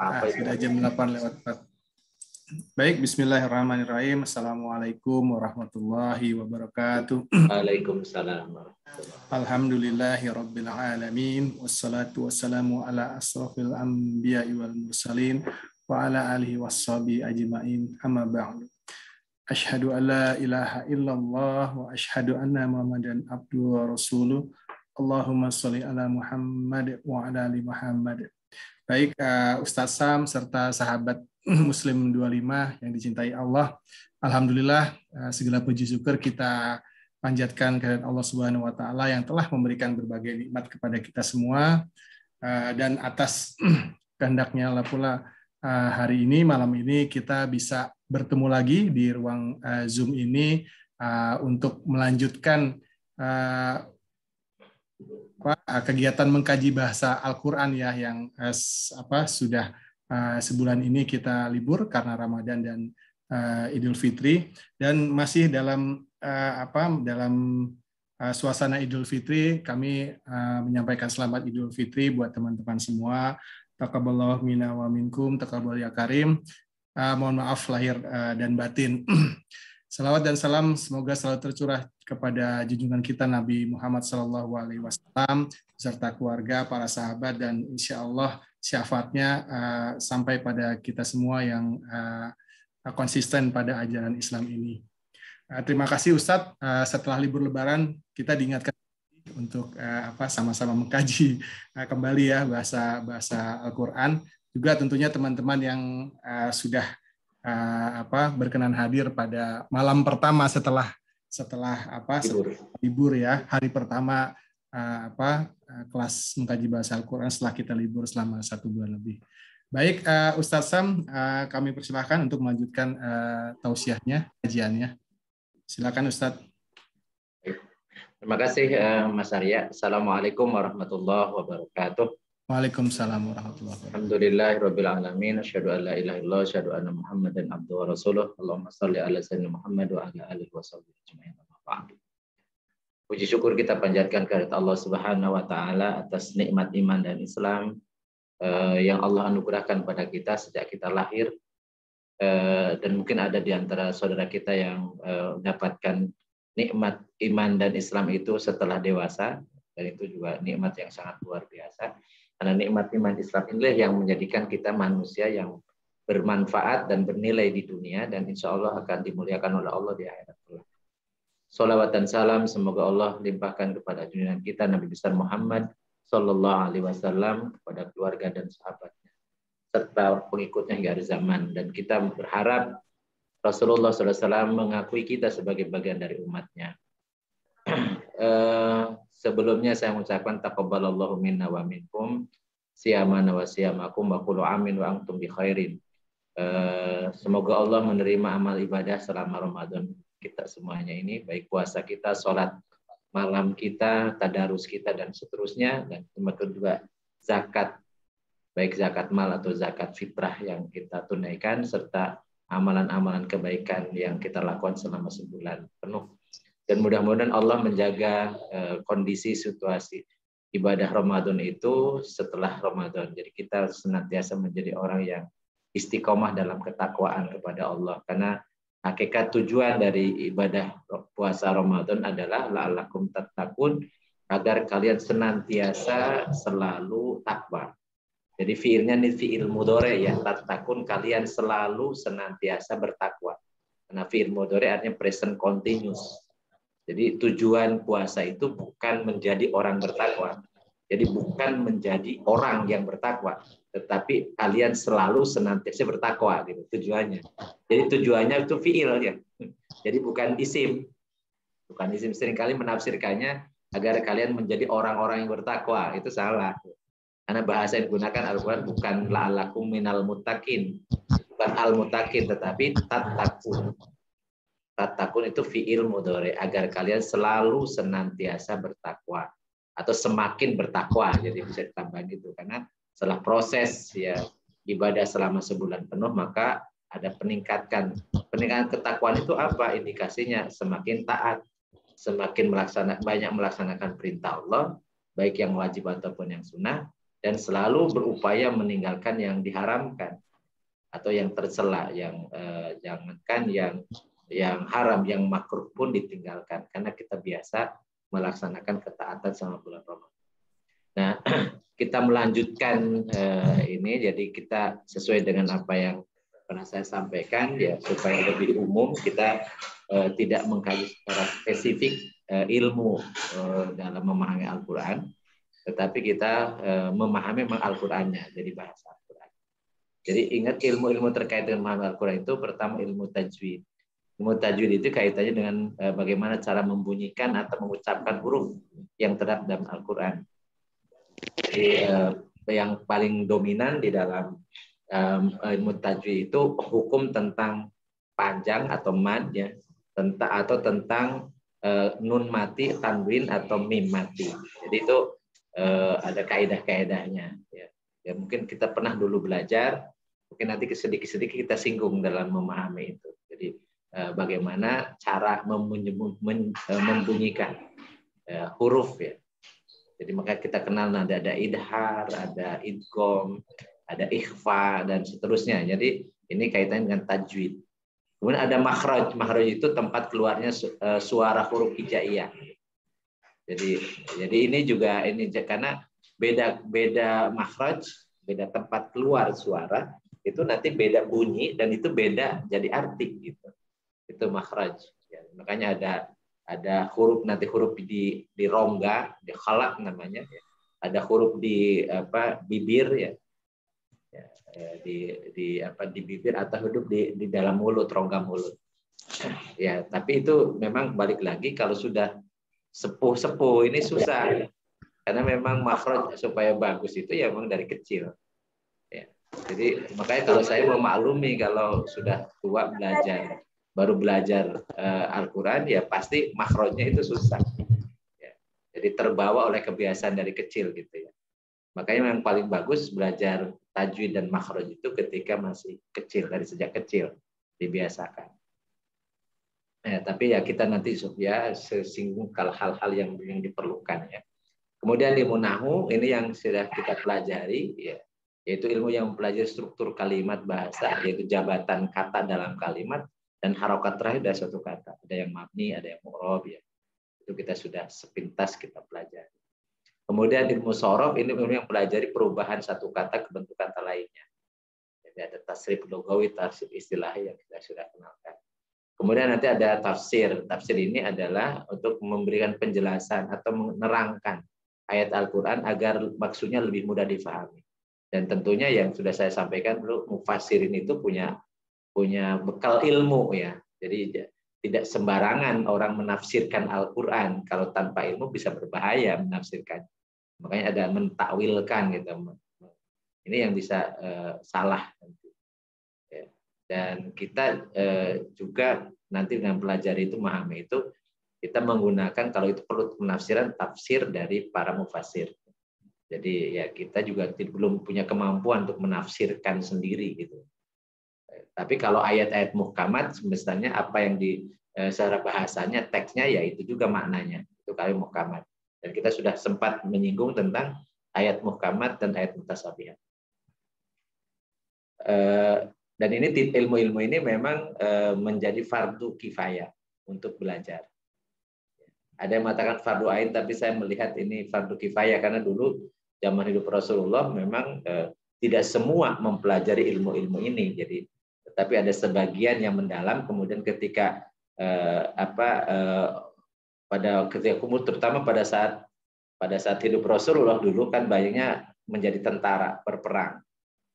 Apa itu? Sudah jam 8:04. Baik, bismillahirrahmanirrahim. Assalamualaikum warahmatullahi wabarakatuh. Waalaikumsalam. Alhamdulillahirabbil alamin wassalatu wassalamu ala asrofil anbiya'i wal mursalin wa ala alihi washabihi ajmain. Amma ba'du. Asyhadu an la ilaha illallah wa asyhadu anna Muhammadan abduhu wa rasuluh. Allahumma sholli ala Muhammad wa ala ali Muhammad. Baik, Ustaz Sam serta sahabat Muslim 25 yang dicintai Allah. Alhamdulillah, segala puji syukur kita panjatkan kehadirat Allah Subhanahu wa taala yang telah memberikan berbagai nikmat kepada kita semua, dan atas kehendaknya Allah pula hari ini, malam ini kita bisa bertemu lagi di ruang Zoom ini untuk melanjutkan kegiatan mengkaji bahasa Al-Qur'an ya, yang sudah sebulan ini kita libur karena Ramadan dan Idul Fitri, dan masih dalam suasana Idul Fitri kami menyampaikan selamat Idul Fitri buat teman-teman semua. Taqabbalallahu minna wa minkum, taqabbal ya karim. Mohon maaf lahir dan batin. Salawat dan salam semoga selalu tercurah kepada junjungan kita Nabi Muhammad SAW beserta keluarga, para sahabat, dan insya Allah syafaatnya sampai pada kita semua yang konsisten pada ajaran Islam ini. Terima kasih Ustadz. Setelah libur Lebaran kita diingatkan untuk sama-sama mengkaji kembali ya bahasa Al-Quran. Juga tentunya teman-teman yang sudah berkenan hadir pada malam pertama setelah libur ya, hari pertama kelas mengkaji bahasa Al-Quran setelah kita libur selama 1 bulan lebih. Baik, Ustaz Sam, kami persilahkan untuk melanjutkan tausiahnya, kajiannya. Silakan Ustaz. Terima kasih Mas Arya. Assalamualaikum warahmatullahi wabarakatuh. Waalaikumsalam warahmatullahi wabarakatuh. Alhamdulillahirabbil alamin, asyhadu an la ilaha illallah, asyhadu anna Muhammadan abduhu wa rasuluh. Allahumma shalli ala sayyidina Muhammad wa ala alihi washabihi ajmain. Puji syukur kita panjatkan kehadirat Allah Subhanahu wa taala atas nikmat iman dan Islam yang Allah anugerahkan pada kita sejak kita lahir, dan mungkin ada di antara saudara kita yang mendapatkan nikmat iman dan Islam itu setelah dewasa, dan itu juga nikmat yang sangat luar biasa. Karena nikmat iman Islam inilah yang menjadikan kita manusia yang bermanfaat dan bernilai di dunia, dan insya Allah akan dimuliakan oleh Allah di akhirat kelak. Salawat dan salam semoga Allah limpahkan kepada junjungan kita Nabi besar Muhammad Sallallahu Alaihi Wasallam, kepada keluarga dan sahabatnya serta pengikutnya hingga akhir zaman. Dan kita berharap Rasulullah SAW mengakui kita sebagai bagian dari umatnya. Sebelumnya saya mengucapkan taqabbalallahu minna wa minkum, siyamana wa siyamakum, wa kullu amin wa antum bi khairin. Semoga Allah menerima amal ibadah selama Ramadan kita semuanya ini, baik puasa kita, sholat malam kita, tadarus kita, dan seterusnya, dan termasuk juga zakat, baik zakat mal atau zakat fitrah yang kita tunaikan, serta amalan-amalan kebaikan yang kita lakukan selama sebulan penuh. Dan mudah-mudahan Allah menjaga kondisi situasi ibadah Ramadan itu setelah Ramadan. Jadi kita senantiasa menjadi orang yang istiqomah dalam ketakwaan kepada Allah. Karena hakikat tujuan dari ibadah puasa Ramadan adalah la'allakum tattaqun, agar kalian senantiasa selalu takwa. Jadi fiilnya ini fiil mudhari ya, tattaqun, kalian selalu senantiasa bertakwa. Karena fiil mudhari artinya present continuous. Jadi tujuan puasa itu bukan menjadi orang bertakwa. Jadi bukan menjadi orang yang bertakwa, tetapi kalian selalu senantiasa bertakwa gitu tujuannya. Jadi tujuannya itu fiil ya. Jadi bukan isim. Bukan isim, seringkali menafsirkannya agar kalian menjadi orang-orang yang bertakwa, itu salah. Karena bahasa yang digunakan Al-Qur'an bukan la'allakum minal muttaqin. Bukan al-muttaqin, tetapi tattaqun. Tattaqun itu fiil mudhari, agar kalian selalu senantiasa bertakwa atau semakin bertakwa, jadi bisa ditambah gitu. Karena setelah proses ya ibadah selama sebulan penuh, maka ada peningkatan ketakwaan. Itu apa indikasinya? Semakin taat, semakin banyak melaksanakan perintah Allah, baik yang wajib ataupun yang sunnah, dan selalu berupaya meninggalkan yang diharamkan atau yang tercela, yang jangankan yang haram, yang makruh pun ditinggalkan karena kita biasa melaksanakan ketaatan sama bulan Ramadan. Nah, kita melanjutkan ini, jadi kita sesuai dengan apa yang pernah saya sampaikan ya, supaya lebih umum kita tidak mengkaji secara spesifik ilmu dalam memahami Al-Quran, tetapi kita memahami memang Al-Qurannya, jadi bahasa Al-Quran. Jadi ingat ilmu-ilmu terkait dengan memahami Al-Quran itu pertama ilmu tajwid. Ilmu tajwid itu kaitannya dengan bagaimana cara membunyikan atau mengucapkan huruf yang terdapat dalam Al-Quran. Jadi yang paling dominan di dalam ilmu tajwid itu hukum tentang panjang atau mad ya, tentang nun mati, tanwin atau mim mati. Jadi itu ada kaidah-kaidahnya ya. Ya mungkin kita pernah dulu belajar, mungkin nanti sedikit-sedikit kita singgung dalam memahami itu. Jadi bagaimana cara membunyikan huruf ya. Jadi maka kita kenal ada idhar, ada idgham, ada ikhfa dan seterusnya. Jadi ini kaitannya dengan tajwid. Kemudian ada makhraj. Makhraj itu tempat keluarnya suara huruf hijaiyah. Jadi ini juga ini karena beda makhraj, beda tempat keluar suara, itu nanti beda bunyi dan itu beda jadi arti gitu. Itu makhraj. Ya, makanya ada huruf, nanti huruf di rongga, di khalaq namanya ya. Ada huruf di bibir ya. Di bibir atau huruf di dalam mulut, rongga mulut. Ya, tapi itu memang balik lagi kalau sudah sepuh ini susah. Karena memang makhraj supaya bagus itu ya memang dari kecil. Ya. Jadi makanya kalau saya memaklumi kalau sudah tua baru belajar Al-Quran ya pasti makhrajnya itu susah. Ya. Jadi terbawa oleh kebiasaan dari kecil gitu ya. Makanya yang paling bagus belajar tajwid dan makhraj itu ketika masih kecil, dari sejak kecil dibiasakan. Ya, tapi ya kita nanti ya sesinggung kalau hal-hal yang diperlukan ya. Kemudian ilmu nahwu ini yang sudah kita pelajari ya, yaitu ilmu yang mempelajari struktur kalimat bahasa, yaitu jabatan kata dalam kalimat dan harokat terakhir dari suatu kata. Ada yang mabni, ada yang mu'rab ya. Itu kita sudah sepintas kita pelajari. Kemudian ilmu sorof ini ilmu yang pelajari perubahan satu kata ke bentuk kata lainnya. Jadi ada tasrif lugawi, tasrif istilahi yang kita sudah kenalkan. Kemudian nanti ada tafsir. Tafsir ini adalah untuk memberikan penjelasan atau menerangkan ayat Al-Quran agar maksudnya lebih mudah difahami. Dan tentunya yang sudah saya sampaikan dulu, mufassirin itu punya bekal ilmu ya. Jadi tidak sembarangan orang menafsirkan Al-Quran. Kalau tanpa ilmu bisa berbahaya menafsirkan. Makanya ada mentakwilkan gitu. Ini yang bisa salah. Dan kita juga nanti dengan pelajari itu, memahami itu, kita menggunakan kalau itu perlu penafsiran tafsir dari para mufassir. Jadi ya kita juga belum punya kemampuan untuk menafsirkan sendiri gitu. Tapi kalau ayat-ayat muhkamat semestinya apa yang secara bahasanya teksnya ya itu juga maknanya. Itu kali muhkamat. Dan kita sudah sempat menyinggung tentang ayat muhkamat dan ayat mutasyabihat. Dan ini ilmu-ilmu ini memang menjadi fardu kifayah untuk belajar. Ada yang mengatakan fardu ain, tapi saya melihat ini fardu kifayah karena dulu zaman hidup Rasulullah memang tidak semua mempelajari ilmu-ilmu ini. Jadi, tetapi ada sebagian yang mendalam. Kemudian ketika pada ketika kumur, terutama pada saat hidup Rasulullah dulu kan banyaknya menjadi tentara berperang.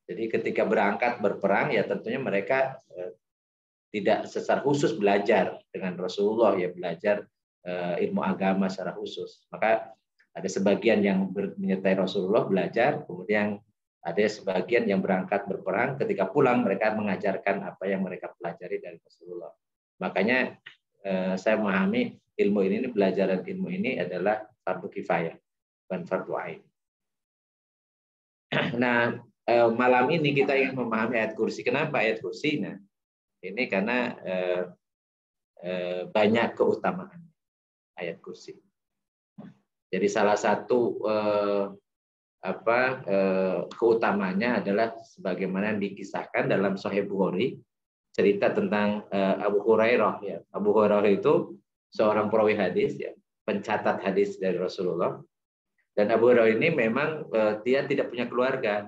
Jadi ketika berangkat berperang ya tentunya mereka tidak secara khusus belajar dengan Rasulullah ya, belajar ilmu agama secara khusus. Maka ada sebagian yang menyertai Rasulullah belajar, kemudian ada sebagian yang berangkat berperang, ketika pulang mereka mengajarkan apa yang mereka pelajari dari Rasulullah. Makanya saya memahami ilmu ini, pelajaran ilmu ini adalah fardu kifayah, bukan fardu ain. Nah, malam ini kita ingin memahami ayat kursi. Kenapa ayat kursi? Nah, ini karena banyak keutamaan ayat kursi. Jadi salah satu keutamanya adalah sebagaimana yang dikisahkan dalam Sahih Bukhari, cerita tentang Abu Hurairah ya. Abu Hurairah itu seorang perawi hadis ya, pencatat hadis dari Rasulullah. Dan Abu Hurairah ini memang dia tidak punya keluarga.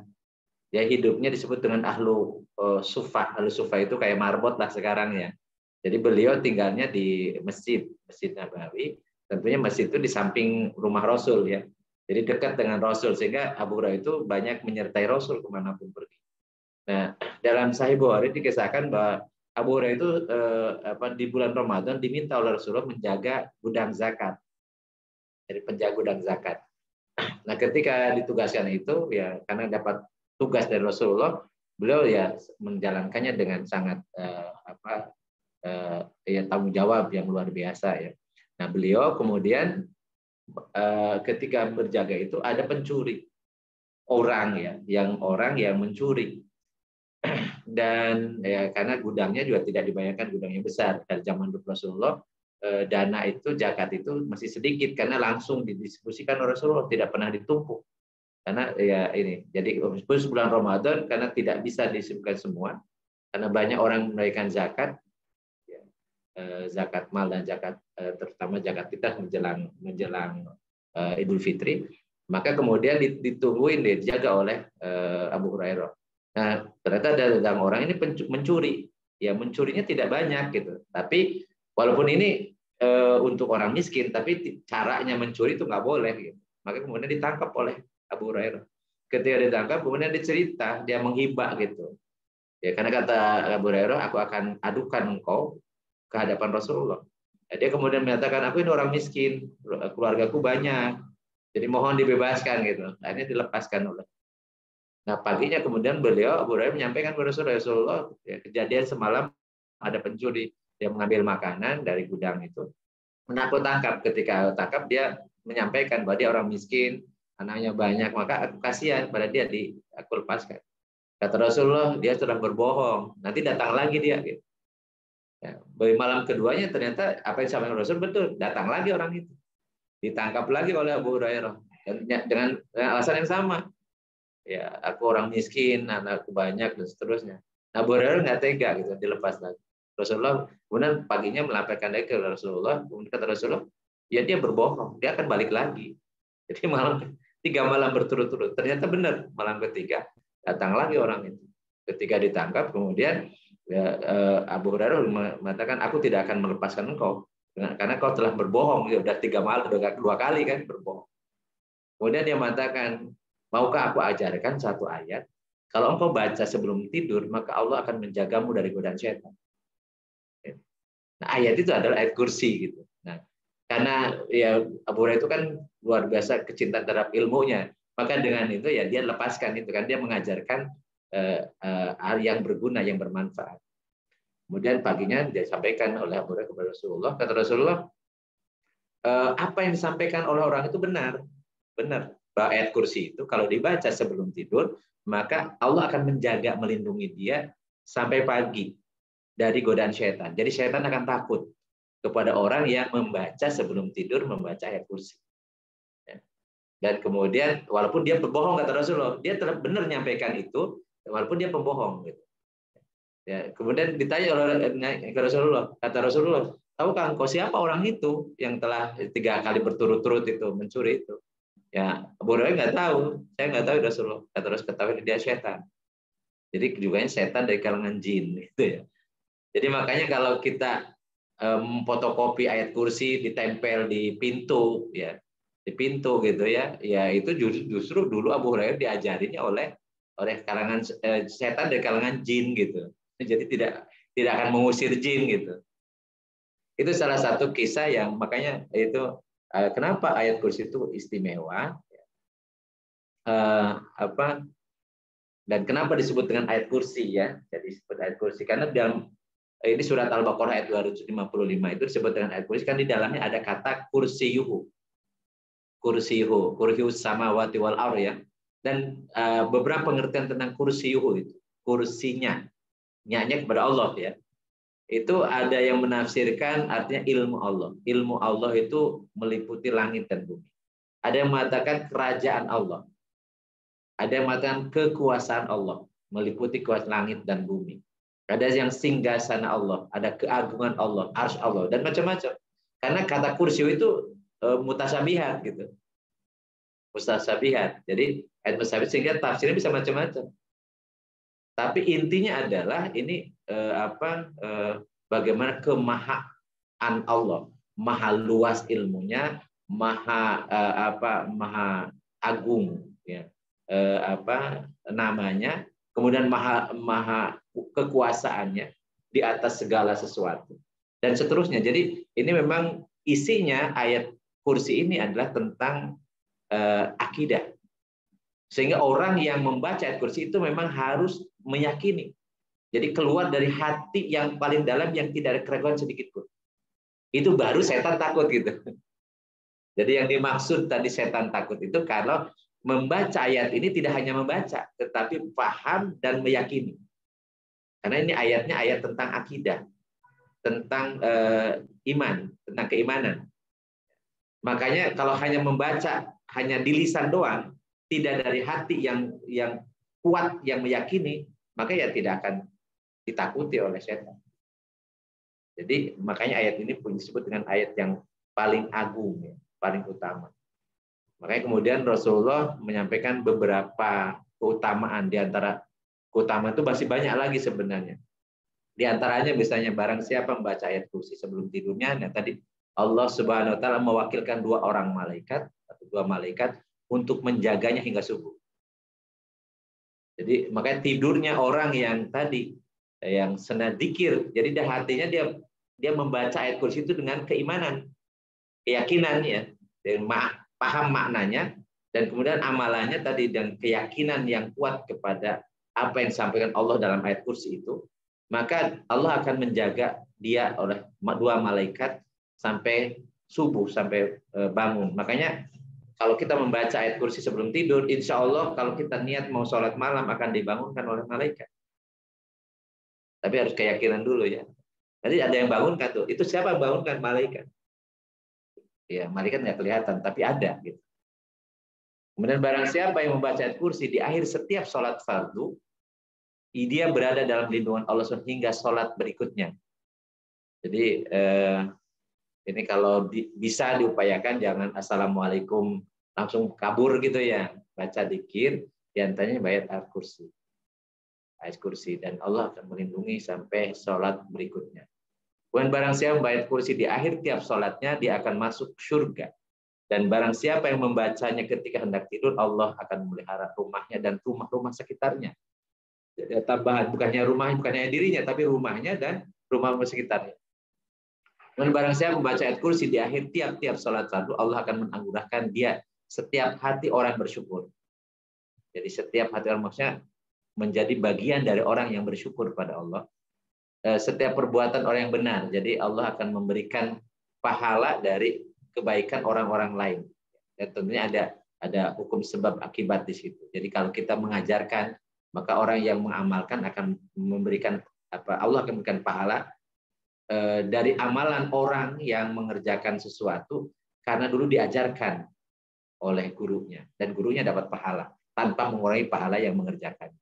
Dia hidupnya disebut dengan ahlu sufah. Ahlu sufah itu kayak marbot lah sekarang ya. Jadi beliau tinggalnya di Masjid Nabawi. Tentunya masjid itu di samping rumah Rasul ya. Jadi dekat dengan Rasul, sehingga Abu Hurairah itu banyak menyertai Rasul kemanapun pergi. Nah, dalam Sahih Bukhari dikisahkan bahwa Abu Hurairah itu di bulan Ramadan diminta oleh Rasulullah menjaga gudang zakat. Jadi penjaga gudang zakat. Nah, ketika ditugaskan itu ya karena dapat tugas dari Rasulullah, beliau ya menjalankannya dengan sangat tanggung jawab yang luar biasa ya. Nah, beliau kemudian ketika berjaga itu ada pencuri orang yang mencuri, dan ya karena gudangnya juga tidak dibayangkan gudangnya besar dari zaman Rasulullah, dana itu zakat itu masih sedikit karena langsung didistribusikan oleh Rasulullah, tidak pernah ditumpuk karena ya ini jadi khusus bulan Ramadan karena tidak bisa disimpan semua karena banyak orang menunaikan zakat, zakat mal dan zakat terutama zakat fitrah menjelang Idul Fitri, maka kemudian ditungguin dijaga oleh Abu Hurairah. Nah, ternyata ada orang ini mencuri. Ya, mencurinya tidak banyak gitu. Tapi walaupun ini untuk orang miskin, tapi caranya mencuri itu nggak boleh gitu. Maka kemudian ditangkap oleh Abu Hurairah. Ketika ditangkap, kemudian dicerita, dia menghibah gitu. Ya, karena kata Abu Hurairah, aku akan adukan engkau ke hadapan Rasulullah. Dia kemudian menyatakan, aku ini orang miskin, keluargaku banyak, jadi mohon dibebaskan gitu. Akhirnya dilepaskan oleh. Nah, paginya kemudian beliau Abu Hurairah menyampaikan kepada Rasulullah, ya, kejadian semalam ada pencuri, dia mengambil makanan dari gudang itu. Aku tangkap, ketika tangkap dia menyampaikan bahwa dia orang miskin, anaknya banyak, maka aku kasihan pada dia, aku lepaskan. Kata Rasulullah, dia sudah berbohong, nanti datang lagi dia gitu. Ya, malam keduanya ternyata apa yang disampaikan Rasul betul, datang lagi orang itu, ditangkap lagi oleh Abu Hurairah dengan alasan yang sama. Ya, aku orang miskin, anakku banyak dan seterusnya. Nah, Abu Hurairah nggak tega gitu, dilepas lagi. Rasulullah kemudian paginya melaporkan lagi ke Rasulullah, kemudian kata Rasulullah, ya dia berbohong, dia akan balik lagi. Jadi malam 3 malam berturut-turut, ternyata benar malam ketiga datang lagi orang itu. Ketika ditangkap kemudian ya, Abu Hurairah mengatakan, aku tidak akan melepaskan engkau karena kau telah berbohong. Ya, udah 3 malam, udah 2 kali kan berbohong. Kemudian dia mengatakan, maukah aku ajarkan satu ayat? Kalau engkau baca sebelum tidur, maka Allah akan menjagamu dari godaan setan. Nah, ayat itu adalah ayat kursi gitu. Nah, karena ya Abu Hurairah itu kan luar biasa kecintaan terhadap ilmunya, maka dengan itu ya dia lepaskan itu kan, dia mengajarkan hal yang berguna, yang bermanfaat. Kemudian paginya dia sampaikan oleh Abu Hurairah kepada Rasulullah, kata Rasulullah, apa yang disampaikan oleh orang itu benar. Bahwa ayat kursi itu kalau dibaca sebelum tidur, maka Allah akan menjaga, melindungi dia sampai pagi dari godaan setan. Jadi setan akan takut kepada orang yang membaca sebelum tidur, membaca ayat kursi. Dan kemudian walaupun dia berbohong, kata Rasulullah, dia telah benar menyampaikan itu walaupun dia pembohong gitu. Ya, kemudian ditanya oleh Rasulullah, kata Rasulullah, tahukah engkau siapa orang itu yang telah 3 kali berturut-turut itu mencuri itu? Ya, Abu Hurairah nggak tahu, saya nggak tahu Rasulullah. Terus ketahui dia setan. Jadi juga setan dari kalangan jin gitu ya. Jadi makanya kalau kita fotokopi ayat kursi ditempel di pintu ya, di pintu gitu ya, ya itu justru dulu Abu Hurairah diajarinnya oleh kalangan setan dari kalangan jin gitu. Jadi tidak akan mengusir jin gitu. Itu salah satu kisah yang makanya itu kenapa ayat kursi itu istimewa, dan kenapa disebut dengan ayat kursi ya? Jadi disebut ayat kursi karena dalam ini surat Al-Baqarah ayat 255 itu disebut dengan ayat kursi kan di dalamnya ada kata kursiyuhu. Kursiyus samawati wal ardh ya. Dan beberapa pengertian tentang kursiyuhu itu, kursinya, nyanya kepada Allah ya. Itu ada yang menafsirkan artinya ilmu Allah. Ilmu Allah itu meliputi langit dan bumi. Ada yang mengatakan kerajaan Allah. Ada yang mengatakan kekuasaan Allah, meliputi kuasa langit dan bumi. Ada yang singgasana Allah, ada keagungan Allah, arsy Allah, dan macam-macam. Karena kata kursi itu mutasabihat gitu. Mutasabihat. Jadi ayat mutasabihat sehingga tafsirnya bisa macam-macam. Tapi intinya adalah ini bagaimana kemahaan Allah, maha luas ilmunya, maha maha agung ya. Namanya, kemudian maha kekuasaannya di atas segala sesuatu dan seterusnya. Jadi ini memang isinya ayat kursi ini adalah tentang akidah. Sehingga orang yang membaca ayat kursi itu memang harus meyakini. Jadi keluar dari hati yang paling dalam yang tidak ada keraguan sedikit pun. Itu baru setan takut gitu. Jadi yang dimaksud tadi setan takut itu kalau membaca ayat ini tidak hanya membaca, tetapi paham dan meyakini. Karena ini ayatnya ayat tentang akidah, tentang iman, tentang keimanan. Makanya kalau hanya membaca, hanya di lisan doang, tidak dari hati yang kuat, yang meyakini, maka ya tidak akan ditakuti oleh setan. Jadi makanya ayat ini pun disebut dengan ayat yang paling agung, ya, paling utama. Makanya kemudian Rasulullah menyampaikan beberapa keutamaan. Di antara keutamaan itu masih banyak lagi sebenarnya. Di antaranya misalnya barang siapa membaca ayat kursi sebelum tidurnya, nah tadi Allah Subhanahu wa taala mewakilkan 2 orang malaikat atau 2 malaikat untuk menjaganya hingga subuh. Jadi makanya tidurnya orang yang tadi yang senang dzikir, jadi hatinya dia membaca ayat kursi itu dengan keimanan, keyakinan ya, dan paham maknanya, dan kemudian amalannya tadi dan keyakinan yang kuat kepada apa yang disampaikan Allah dalam ayat kursi itu, maka Allah akan menjaga dia oleh 2 malaikat sampai subuh, sampai bangun. Makanya kalau kita membaca ayat kursi sebelum tidur, insya Allah kalau kita niat mau sholat malam akan dibangunkan oleh malaikat. Tapi harus keyakinan dulu ya. Jadi ada yang bangunkan tuh. Itu siapa yang bangunkan? Malaikat. Ya, malaikat nggak kelihatan, tapi ada. Gitu. Kemudian barang siapa yang membaca ayat kursi di akhir setiap sholat fardu, dia berada dalam lindungan Allah hingga sholat berikutnya. Jadi ini kalau bisa diupayakan, jangan assalamualaikum langsung kabur gitu ya, baca dzikir, diantaranya bayat ayat kursi, dan Allah akan melindungi sampai sholat berikutnya. Dan barang siapa membayar kursi di akhir tiap sholatnya, dia akan masuk surga. Dan barang siapa yang membacanya ketika hendak tidur, Allah akan memelihara rumahnya dan rumah-rumah sekitarnya. Jadi tambahan, bukannya rumahnya, bukannya dirinya, tapi rumahnya dan rumah-rumah sekitarnya. Dan barang siapa membaca ayat kursi di akhir tiap-tiap sholat fardu, Allah akan menganugerahkan dia setiap hati orang bersyukur. Jadi setiap hati orang, maksudnya menjadi bagian dari orang yang bersyukur pada Allah. Setiap perbuatan orang yang benar. Jadi Allah akan memberikan pahala dari kebaikan orang-orang lain. Dan tentunya ada hukum sebab akibat di situ. Jadi kalau kita mengajarkan, maka orang yang mengamalkan akan memberikan Allah akan memberikan pahala dari amalan orang yang mengerjakan sesuatu karena dulu diajarkan oleh gurunya, dan gurunya dapat pahala tanpa mengurangi pahala yang mengerjakan.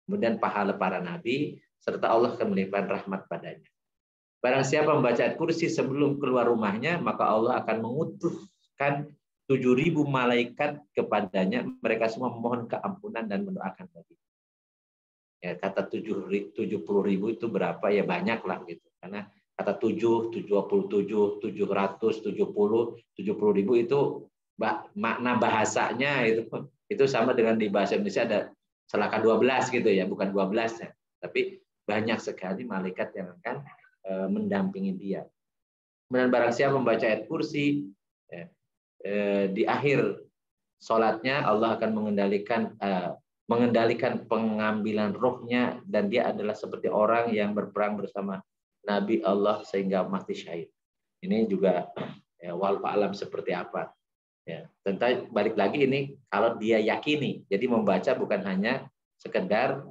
Kemudian pahala para nabi serta Allah akan melimpahkan rahmat padanya. Barang siapa membaca ayat kursi sebelum keluar rumahnya, maka Allah akan mengutuskan 7.000 malaikat kepadanya, mereka semua memohon keampunan dan mendoakan bagi. Ya, kata 70.000 itu berapa ya, banyak lah gitu. Karena kata 7, 27, 700, 70.000 itu makna bahasanya itu sama dengan di bahasa Indonesia ada celaka 12 gitu ya, bukan 12 ya. Tapi banyak sekali malaikat yang akan mendampingi dia. Kemudian barang siapa membaca ayat kursi ya, di akhir sholatnya, Allah akan mengendalikan pengambilan rohnya, dan dia adalah seperti orang yang berperang bersama Nabi Allah sehingga mati syahid. Ini juga ya, wallahu alam seperti apa. Ya, tentu balik lagi ini kalau dia yakini. Jadi membaca bukan hanya sekedar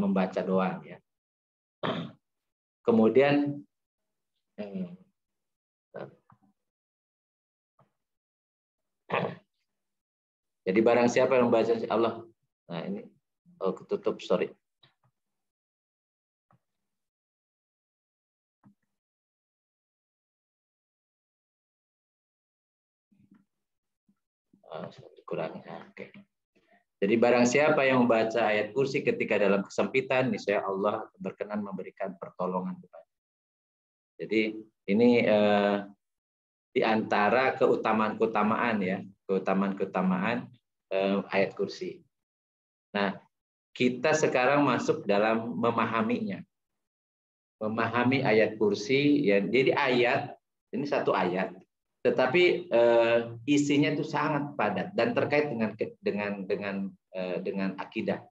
membaca doang ya. Kemudian jadi barang siapa yang membaca Allah Nah ini, oh ketutup, sorry. Kurangi. Oke. Jadi barang siapa yang membaca ayat kursi ketika dalam kesempitan, niscaya Allah berkenan memberikan pertolongan kepada. Jadi ini di antara keutamaan-keutamaan ya, keutamaan-keutamaan ayat kursi. Nah, kita sekarang masuk dalam memahaminya. Memahami ayat kursi ya. Jadi ayat ini satu ayat, tetapi isinya itu sangat padat dan terkait dengan akidah.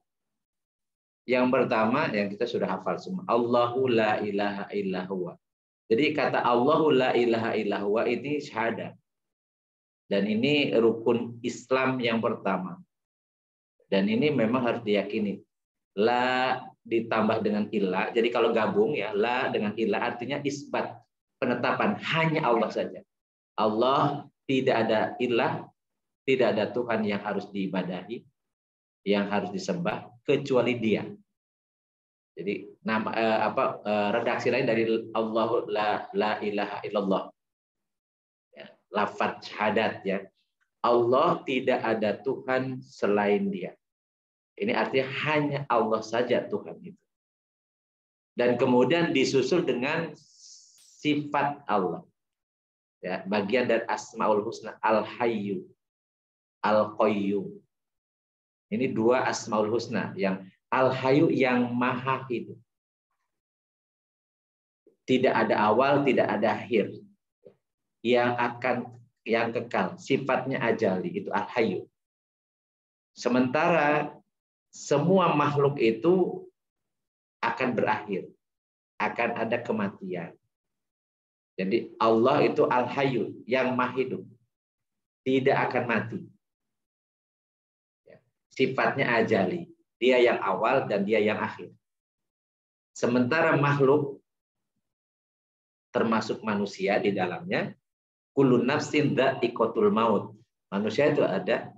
Yang pertama yang kita sudah hafal semua, Allahu la ilaha illa huwa. Jadi kata Allahu la ilaha illa huwa ini syahadat. Dan ini rukun Islam yang pertama. Dan ini memang harus diyakini. La ditambah dengan ilah. Jadi kalau gabung ya, la dengan ilah artinya isbat, penetapan hanya Allah saja. Allah, tidak ada ilah, tidak ada Tuhan yang harus diibadahi, yang harus disembah kecuali Dia. Jadi nama redaksi lain dari Allahu la ilaha illallah. Ya, lafaz syahadat ya. Allah tidak ada Tuhan selain Dia. Ini artinya hanya Allah saja Tuhan itu. Dan kemudian disusul dengan sifat Allah. Ya, bagian dari Asmaul Husna, Al-Hayyu, Al-Qayyum. Ini dua Asmaul Husna, yang Al-Hayyu yang maha hidup. Tidak ada awal, tidak ada akhir. Yang kekal, sifatnya ajali, itu Al-Hayyu. Sementara semua makhluk itu akan berakhir, akan ada kematian. Jadi Allah itu Al-Hayyu, yang maha hidup, tidak akan mati. Sifatnya ajali, dia yang awal dan dia yang akhir. Sementara makhluk, termasuk manusia di dalamnya, kullu nafsin dha'iqatul maut. Manusia itu ada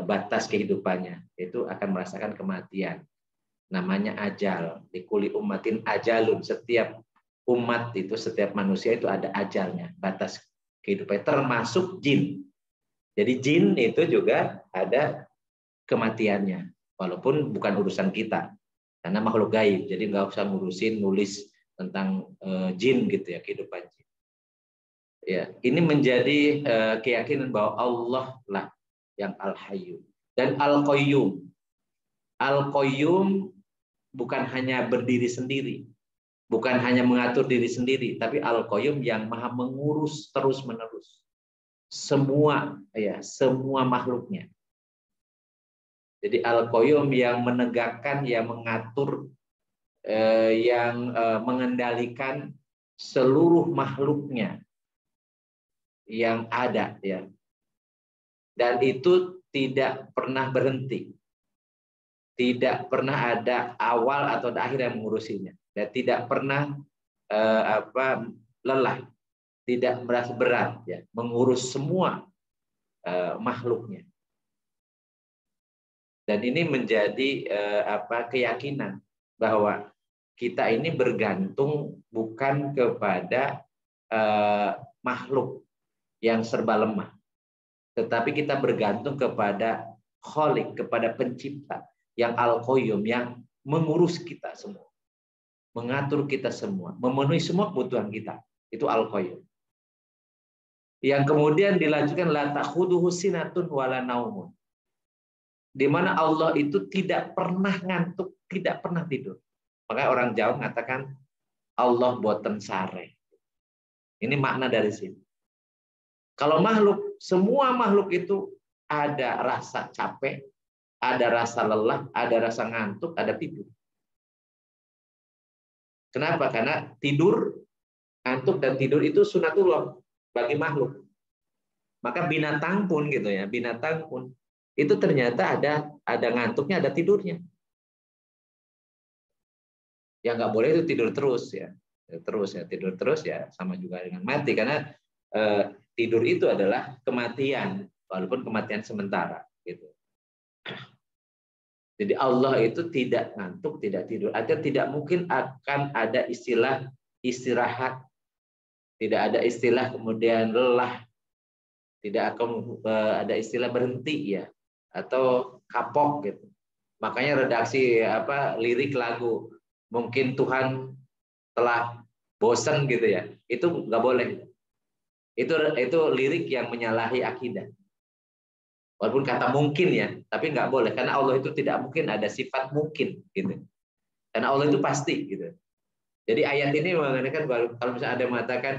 batas kehidupannya, itu akan merasakan kematian. Namanya ajal. Likuli ummatin ajalun. Setiap umat itu, setiap manusia itu ada ajalnya, batas kehidupannya, termasuk jin. Jadi jin itu juga ada kematiannya, walaupun bukan urusan kita, karena makhluk gaib. Jadi nggak usah ngurusin nulis tentang jin gitu ya, kehidupan jin. Ya, ini menjadi keyakinan bahwa Allah lah yang Al-Hayyu dan Al-Qayyum. Al-Qayyum bukan hanya berdiri sendiri, bukan hanya mengatur diri sendiri, tapi Al-Qayyum yang maha mengurus terus-menerus semua makhluknya. Jadi Al-Qayyum yang menegakkan, yang mengatur, yang mengendalikan seluruh makhluknya yang ada ya. Dan itu tidak pernah berhenti. Tidak pernah ada awal atau akhir yang mengurusinya. Dan tidak pernah lelah, tidak merasa berat ya, mengurus semua makhluknya. Dan ini menjadi keyakinan bahwa kita ini bergantung bukan kepada makhluk yang serba lemah, tetapi kita bergantung kepada Khalik, kepada pencipta yang Al-Qayyum, yang mengurus kita semua, mengatur kita semua, memenuhi semua kebutuhan kita. Itu Al-Qayyum. Yang kemudian dilanjutkan la ta'khudhuhu sinatun wala naumun. Di mana Allah itu tidak pernah ngantuk, tidak pernah tidur. Makanya orang Jawa mengatakan Allah boten sare. Ini makna dari sini. Kalau makhluk, semua makhluk itu ada rasa capek, ada rasa lelah, ada rasa ngantuk, ada tidur. Kenapa? Karena tidur, ngantuk dan tidur itu sunatullah bagi makhluk. Maka binatang pun gitu ya, binatang pun itu ternyata ada ngantuknya, ada tidurnya. Yang nggak boleh itu tidur terus ya, tidur terus ya sama juga dengan mati, karena tidur itu adalah kematian, walaupun kematian sementara gitu. Jadi Allah itu tidak ngantuk, tidak tidur. Artinya tidak mungkin akan ada istilah istirahat, tidak ada istilah kemudian lelah, tidak akan ada istilah berhenti ya, atau kapok gitu. Makanya redaksi lirik lagu mungkin Tuhan telah bosan gitu ya, itu nggak boleh. Itu lirik yang menyalahi akidah. Walaupun kata mungkin ya, tapi nggak boleh karena Allah itu tidak mungkin ada sifat mungkin gitu. Karena Allah itu pasti gitu. Jadi ayat ini mengatakan kalau misalnya ada yang mengatakan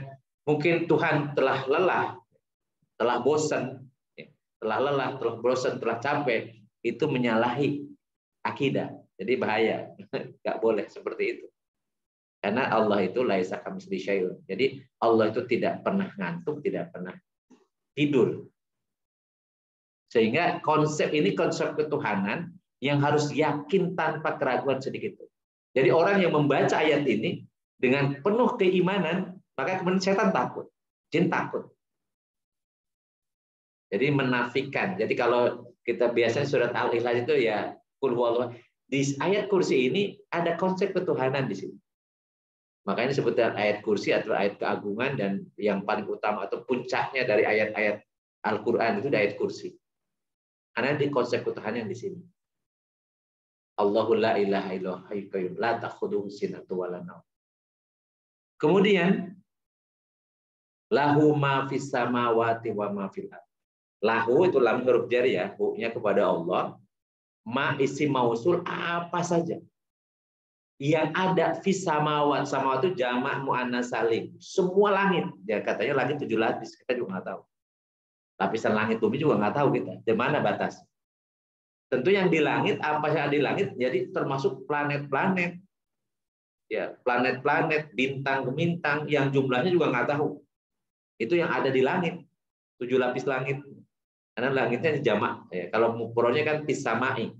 mungkin Tuhan telah lelah, telah bosan, telah lelah, telah bosan, telah capek, itu menyalahi akidah. Jadi bahaya, nggak boleh seperti itu. Karena Allah itu laisa kamitslihi syai'un. Jadi Allah itu tidak pernah ngantuk, tidak pernah tidur. Sehingga konsep ini konsep ketuhanan yang harus yakin tanpa keraguan sedikit. Jadi orang yang membaca ayat ini dengan penuh keimanan, maka kemudian setan takut, jin takut. Jadi menafikan. Jadi kalau kita biasanya surat Al-Ikhlas itu ya qul huwallahu. Di ayat kursi ini ada konsep ketuhanan di sini. Makanya disebutkan ayat kursi atau ayat keagungan, dan yang paling utama atau puncaknya dari ayat-ayat Al-Qur'an itu ayat kursi. Karena di konsep ketuhanan di sini. Allahu la ilaha illallah hayyul qayyum la ta'khudhuhu sinatun wa la naum. Kemudian lahu ma fis samawati wa ma fil ardh. Lahu itu lam huruf jar ya, hu-nya kepada Allah. Ma isim mausul apa saja yang ada fis samawat. Samawat itu jamak muannas salim. Semua langit. Ya katanya langit 7 lapis, kita juga nggak tahu. Lapisan langit bumi juga nggak tahu kita. Di mana batas? Tentu yang di langit, apa yang ada di langit, jadi termasuk planet-planet. Ya, planet-planet, bintang-bintang yang jumlahnya juga nggak tahu. Itu yang ada di langit. 7 lapis langit. Karena langitnya jamak. Ya, kalau mufradnya kan pisamai.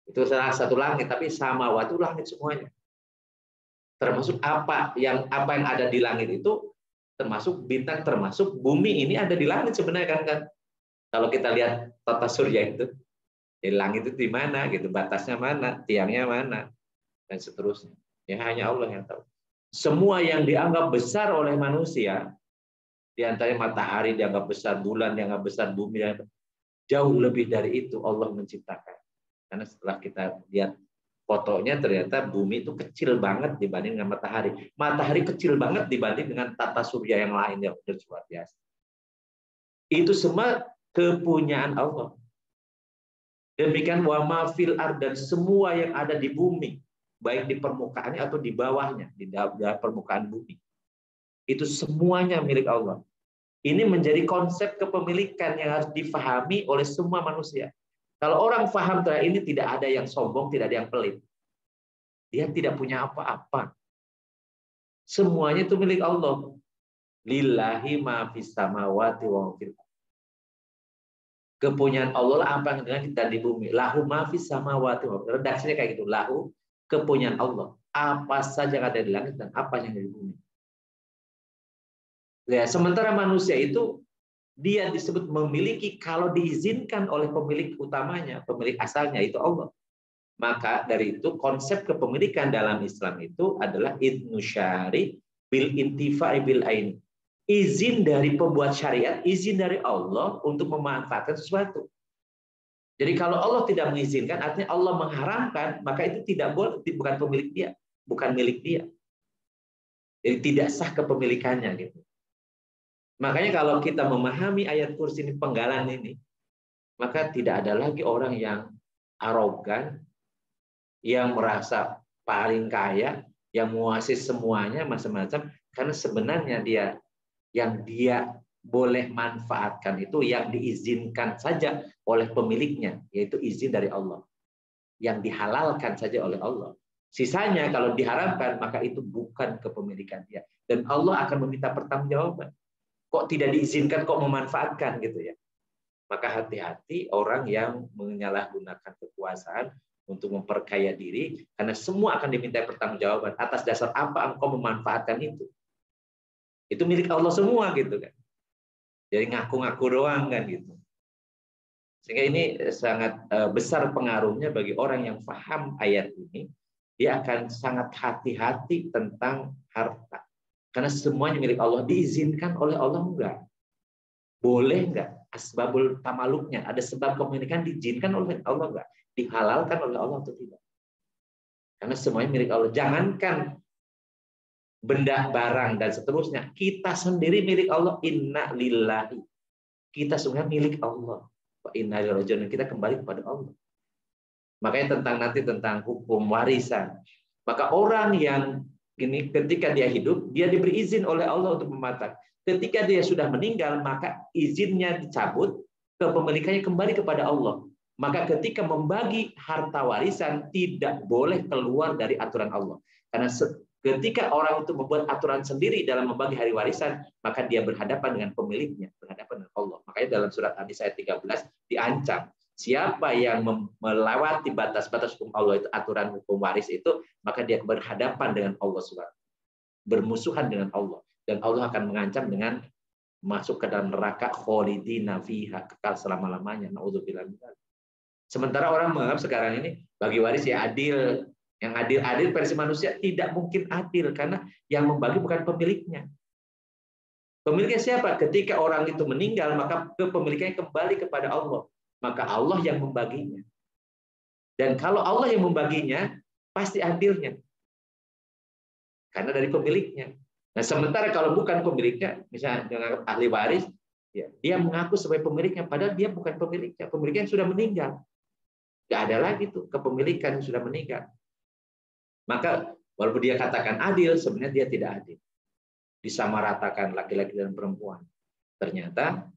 Itu salah satu langit, tapi samawat itu langit semuanya. Termasuk apa yang ada di langit itu, termasuk bintang, termasuk bumi ini ada di langit sebenarnya kan. Kalau kita lihat tata surya itu, di langit itu di mana gitu, batasnya mana, tiangnya mana, dan seterusnya. Ya hanya Allah yang tahu. Semua yang dianggap besar oleh manusia, di antaranya matahari dianggap besar, bulan dianggap besar, bumi dianggap, jauh lebih dari itu Allah menciptakan. Karena setelah kita lihat fotonya, ternyata bumi itu kecil banget dibanding dengan matahari. Matahari kecil banget dibanding dengan tata surya yang lain yang luar biasa. Itu semua kepunyaan Allah. Demikian wa ma fil ard, dan semua yang ada di bumi, baik di permukaannya atau di bawahnya, di dalam permukaan bumi. Itu semuanya milik Allah. Ini menjadi konsep kepemilikan yang harus difahami oleh semua manusia. Kalau orang paham tentang ini, tidak ada yang sombong, tidak ada yang pelit. Dia tidak punya apa-apa. Semuanya itu milik Allah. Lillahi ma fis samawati wa fil ardh. Kepunyaan Allah lah apa yang dengan kita di bumi. Lahu ma fis samawati wa fil ardh. Redaksinya kayak gitu. Lahu, kepunyaan Allah. Apa saja yang ada di langit dan apa yang ada di bumi. Ya, sementara manusia itu dia disebut memiliki kalau diizinkan oleh pemilik utamanya, pemilik asalnya itu Allah. Maka dari itu konsep kepemilikan dalam Islam itu adalah idnu syari bil intifa'i bil ain. Izin dari pembuat syariat, izin dari Allah untuk memanfaatkan sesuatu. Jadi kalau Allah tidak mengizinkan, artinya Allah mengharamkan, maka itu tidak boleh, bukan pemilik dia, bukan milik dia. Jadi tidak sah kepemilikannya gitu. Makanya kalau kita memahami ayat kursi ini, penggalan ini, maka tidak ada lagi orang yang arogan, yang merasa paling kaya, yang menguasai semuanya macam-macam, karena sebenarnya yang dia boleh manfaatkan itu yang diizinkan saja oleh pemiliknya, yaitu izin dari Allah. Yang dihalalkan saja oleh Allah. Sisanya kalau diharamkan, maka itu bukan kepemilikan dia. Dan Allah akan meminta pertanggungjawaban. Kok tidak diizinkan, kok memanfaatkan gitu ya. Maka hati-hati orang yang menyalahgunakan kekuasaan untuk memperkaya diri, karena semua akan diminta pertanggungjawaban. Atas dasar apa engkau memanfaatkan itu? Itu milik Allah semua gitu kan. Jadi ngaku-ngaku doang kan gitu. Sehingga ini sangat besar pengaruhnya bagi orang yang paham ayat ini. Dia akan sangat hati-hati tentang harta. Karena semuanya milik Allah. Diizinkan oleh Allah enggak? Boleh enggak? Asbabul tamaluknya. Ada sebab kepemilikan diizinkan oleh Allah enggak? Dihalalkan oleh Allah atau tidak? Karena semuanya milik Allah. Jangankan benda, barang, dan seterusnya. Kita sendiri milik Allah. Inna lillahi. Kita sebenarnya milik Allah. Wa inna ilaihi raji'un. Kita kembali kepada Allah. Makanya tentang hukum warisan. Maka orang yang ini ketika dia hidup, dia diberi izin oleh Allah untuk mematak. Ketika dia sudah meninggal, maka izinnya dicabut, kepemilikannya kembali kepada Allah. Maka ketika membagi harta warisan tidak boleh keluar dari aturan Allah. Karena ketika orang itu membuat aturan sendiri dalam membagi hari warisan, maka dia berhadapan dengan pemiliknya, berhadapan dengan Allah. Makanya dalam surat An-Nisa ayat 13 diancam, siapa yang melewati batas-batas hukum Allah itu, aturan hukum waris itu, maka dia berhadapan dengan Allah SWT, bermusuhan dengan Allah, dan Allah akan mengancam dengan masuk ke dalam neraka kholidina fiha, kekal selama-lamanya. Naudzubillah. Sementara orang menganggap sekarang ini bagi waris ya adil, yang adil versi manusia tidak mungkin adil karena yang membagi bukan pemiliknya. Pemiliknya siapa? Ketika orang itu meninggal, maka kepemilikannya kembali kepada Allah. Maka Allah yang membaginya. Dan kalau Allah yang membaginya, pasti adilnya. Karena dari pemiliknya. Nah, sementara kalau bukan pemiliknya, misalnya dengan ahli waris, ya, dia mengaku sebagai pemiliknya, padahal dia bukan pemiliknya. Pemiliknya sudah meninggal. Nggak ada lagi tuh kepemilikan yang sudah meninggal. Maka walaupun dia katakan adil, sebenarnya dia tidak adil. Disamaratakan laki-laki dan perempuan. Ternyata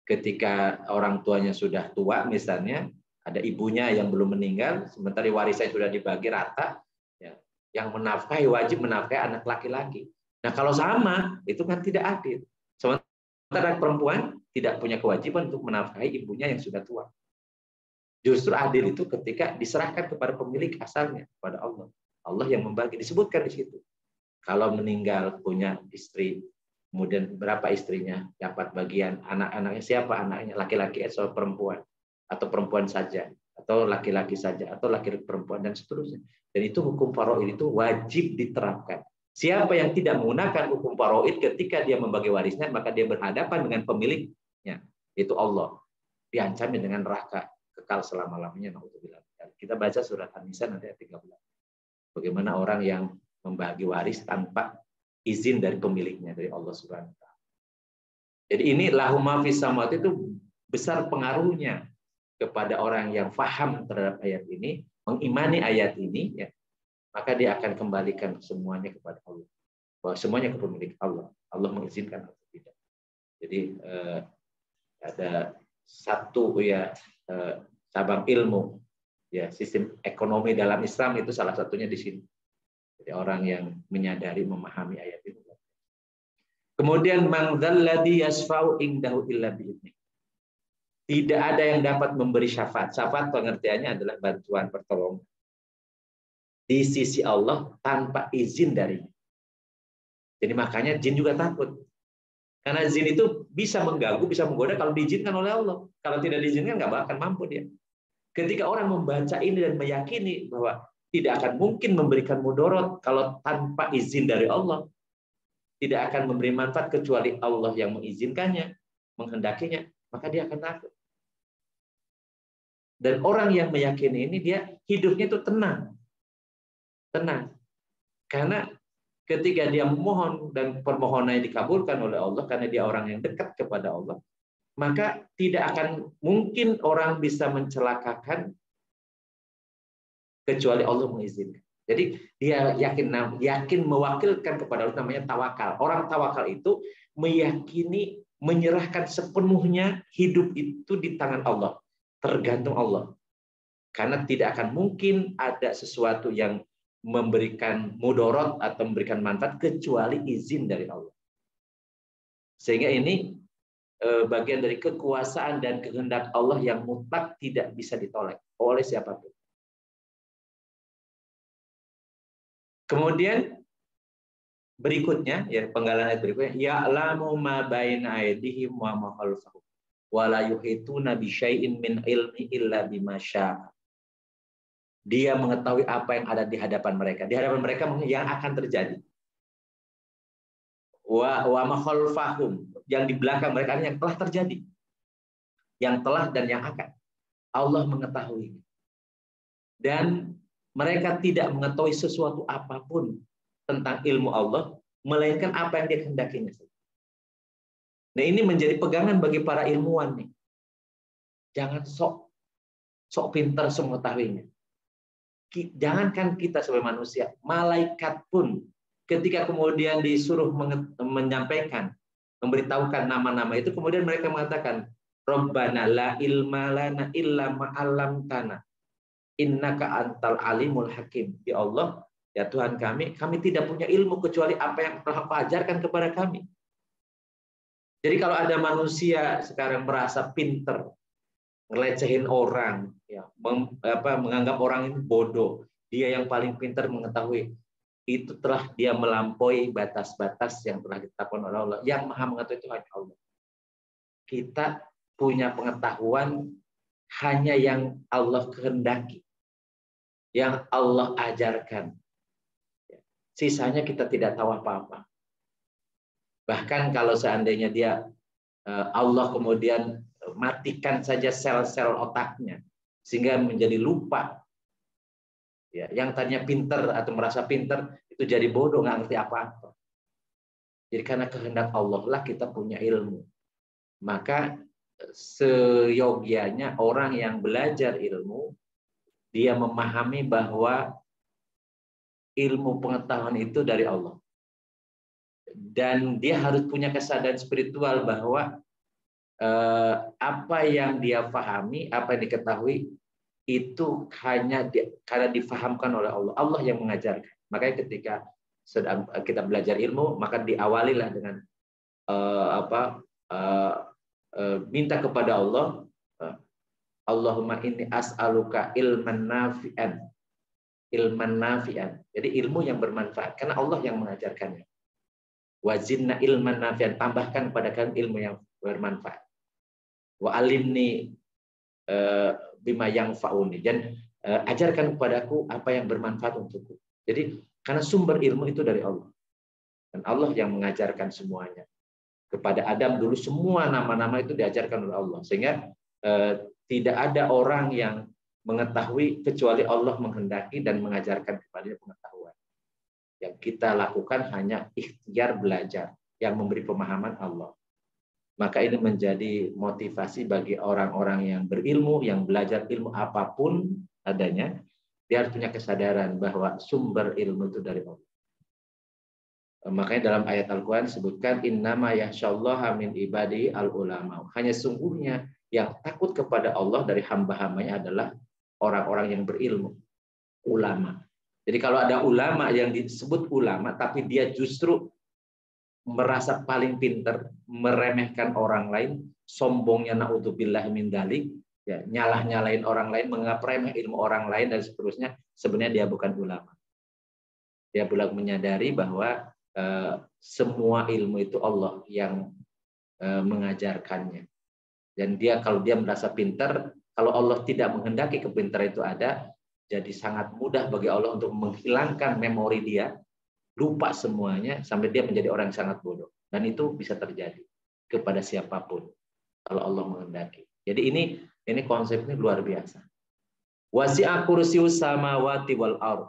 ketika orang tuanya sudah tua, misalnya ada ibunya yang belum meninggal, sementara warisnya sudah dibagi rata, ya, yang menafkahi wajib menafkahi anak laki-laki. Nah kalau sama, itu kan tidak adil. Sementara perempuan tidak punya kewajiban untuk menafkahi ibunya yang sudah tua. Justru adil itu ketika diserahkan kepada pemilik asalnya, kepada Allah. Allah yang membagi, disebutkan di situ. Kalau meninggal punya istri, kemudian berapa istrinya, dapat bagian, anak-anaknya siapa anaknya, laki-laki atau perempuan, atau perempuan saja, atau laki-laki saja, atau laki-laki perempuan, dan seterusnya. Dan itu hukum faraid itu wajib diterapkan. Siapa yang tidak menggunakan hukum faraid ketika dia membagi warisnya, maka dia berhadapan dengan pemiliknya, yaitu Allah. Diancamnya dengan neraka kekal selama-lamanya. Kita baca surat An-Nisa nanti ayat 13. Bagaimana orang yang membagi waris tanpa izin dari pemiliknya, dari Allah Subhanahu wa taala. Jadi ini lahum ma fis samawati itu besar pengaruhnya kepada orang yang faham terhadap ayat ini, mengimani ayat ini, ya, maka dia akan kembalikan semuanya kepada Allah. Bahwa semuanya kepemilik Allah. Allah mengizinkan atau tidak. Jadi ada satu ya cabang ilmu, ya, sistem ekonomi dalam Islam itu salah satunya di sini. Jadi orang yang menyadari, memahami ayat itu. Kemudian mangdzalladzi yasfa'u indahu illa bi'idznih. Tidak ada yang dapat memberi syafaat. Syafaat pengertiannya adalah bantuan, pertolongan di sisi Allah tanpa izin darinya. Jadi makanya jin juga takut. Karena jin itu bisa mengganggu, bisa menggoda kalau diizinkan oleh Allah. Kalau tidak diizinkan nggak bakal mampu dia. Ketika orang membaca ini dan meyakini bahwa tidak akan mungkin memberikan mudarat kalau tanpa izin dari Allah, tidak akan memberi manfaat kecuali Allah yang mengizinkannya, menghendakinya, maka dia akan takut. Dan orang yang meyakini ini, dia hidupnya itu tenang. Tenang. Karena ketika dia memohon dan permohonannya dikabulkan oleh Allah, karena dia orang yang dekat kepada Allah, maka tidak akan mungkin orang bisa mencelakakan kecuali Allah mengizinkan. Jadi dia yakin mewakilkan kepada Allah, namanya tawakal. Orang tawakal itu meyakini, menyerahkan sepenuhnya hidup itu di tangan Allah, tergantung Allah. Karena tidak akan mungkin ada sesuatu yang memberikan mudarat atau memberikan manfaat kecuali izin dari Allah. Sehingga ini bagian dari kekuasaan dan kehendak Allah yang mutlak, tidak bisa ditolak oleh siapapun. Kemudian berikutnya, ya, penggalan ayat berikutnya, ya'lamu ma baina aydihim wa ma khalfahum. wala yuhituna bi syai'in min ilmi illa bima syaa. Dia mengetahui apa yang ada di hadapan mereka. Di hadapan mereka yang akan terjadi. Wa ma khalfahum, yang di belakang mereka yang telah terjadi. Yang telah dan yang akan. Allah mengetahui. Dan mereka tidak mengetahui sesuatu apapun tentang ilmu Allah, melainkan apa yang dia kehendakinya. Nah, ini menjadi pegangan bagi para ilmuwan nih. Jangan sok pintar semua tahuinya. Jangankan kita sebagai manusia, malaikat pun ketika kemudian disuruh menyampaikan, memberitahukan nama-nama itu, kemudian mereka mengatakan, Rabbana la ilma lana illa ma 'allamtana innaka antal alimul hakim. Ya Allah, ya Tuhan kami tidak punya ilmu kecuali apa yang telah Kau ajarkan kepada kami. Jadi kalau ada manusia sekarang merasa pinter, ngelecehin orang, ya, menganggap orang ini bodoh, dia yang paling pintar mengetahui, itu telah dia melampaui batas-batas yang telah ditetapkan oleh Allah. Yang maha mengetahui itu hanya Allah. Kita punya pengetahuan hanya yang Allah kehendaki, yang Allah ajarkan. Sisanya kita tidak tahu apa-apa. Bahkan kalau seandainya dia Allah kemudian matikan saja sel-sel otaknya sehingga menjadi lupa, ya, yang tadinya pinter atau merasa pinter itu jadi bodoh, nggak ngerti apa-apa. Jadi karena kehendak Allah lah kita punya ilmu. Maka seyogianya orang yang belajar ilmu, dia memahami bahwa ilmu pengetahuan itu dari Allah, dan dia harus punya kesadaran spiritual bahwa apa yang dia pahami, apa yang diketahui itu hanya karena difahamkan oleh Allah. Allah yang mengajarkan. Makanya ketika sedang kita belajar ilmu, maka diawalilah dengan minta kepada Allah, Allahumma inni as'aluka ilman nafi'an. Ilman nafi'an. Jadi ilmu yang bermanfaat karena Allah yang mengajarkannya. Wazidna ilman nafi'an, tambahkan kepada kalian ilmu yang bermanfaat. Wa alimni bima yanfa'uni, dan ajarkan kepadaku apa yang bermanfaat untukku. Jadi karena sumber ilmu itu dari Allah, dan Allah yang mengajarkan semuanya. Kepada Adam dulu semua nama-nama itu diajarkan oleh Allah, sehingga tidak ada orang yang mengetahui kecuali Allah menghendaki dan mengajarkan kepadanya pengetahuan. Yang kita lakukan hanya ikhtiar belajar, yang memberi pemahaman Allah. Maka ini menjadi motivasi bagi orang-orang yang berilmu, yang belajar ilmu apapun adanya, dia harus punya kesadaran bahwa sumber ilmu itu dari Allah. Makanya dalam ayat Al-Quran disebutkan, innama yakhsyallaha min ibadi al-ulama. Hanya sungguhnya yang takut kepada Allah dari hamba-hambanya adalah orang-orang yang berilmu, ulama. Jadi kalau ada ulama yang disebut ulama, tapi dia justru merasa paling pinter, meremehkan orang lain, sombongnya naudzubillah min dzalik, ya, nyalah-nyalain orang lain, menganggap remeh ilmu orang lain dan seterusnya, sebenarnya dia bukan ulama. Dia belum menyadari bahwa semua ilmu itu Allah yang mengajarkannya. Dan kalau dia merasa pinter, kalau Allah tidak menghendaki kepintaran itu ada, jadi sangat mudah bagi Allah untuk menghilangkan memori dia, lupa semuanya sampai dia menjadi orang yang sangat bodoh, dan itu bisa terjadi kepada siapapun kalau Allah menghendaki. Jadi ini konsepnya luar biasa. Wasi'a kursiyyus samawati wal ardh.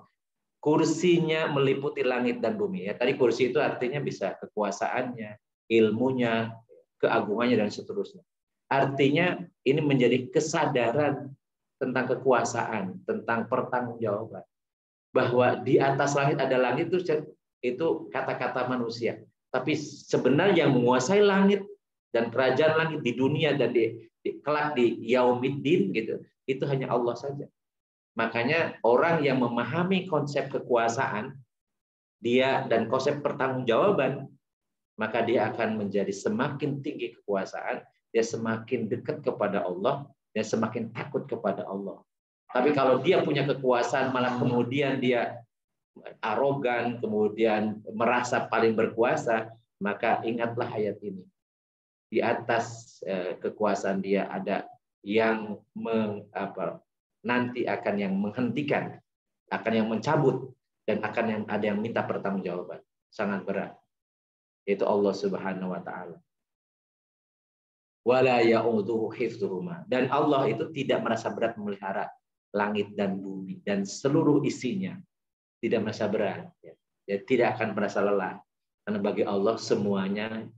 Kursinya meliputi langit dan bumi. Ya, tadi kursi itu artinya bisa kekuasaannya, ilmunya, keagungannya dan seterusnya. Artinya ini menjadi kesadaran tentang kekuasaan, tentang pertanggungjawaban. Bahwa di atas langit ada langit itu kata-kata manusia. Tapi sebenarnya yang menguasai langit dan kerajaan langit di dunia dan kelak di yaumiddin gitu, itu hanya Allah saja. Makanya orang yang memahami konsep kekuasaan dia dan konsep pertanggungjawaban, maka dia akan menjadi semakin tinggi kekuasaan, dia semakin dekat kepada Allah, dia semakin takut kepada Allah. Tapi kalau dia punya kekuasaan malah kemudian dia arogan, kemudian merasa paling berkuasa, maka ingatlah ayat ini. di atas kekuasaan dia ada yang nanti akan yang menghentikan, akan yang mencabut, dan akan yang ada yang minta pertanggungjawaban. Sangat berat. Yaitu Allah Subhanahu wa taala. Wala ya'uduhu hifdzuhuma. Dan Allah itu tidak merasa berat memelihara langit dan bumi dan seluruh isinya. Tidak merasa berat. Ya, tidak akan merasa lelah. Karena bagi Allah semuanya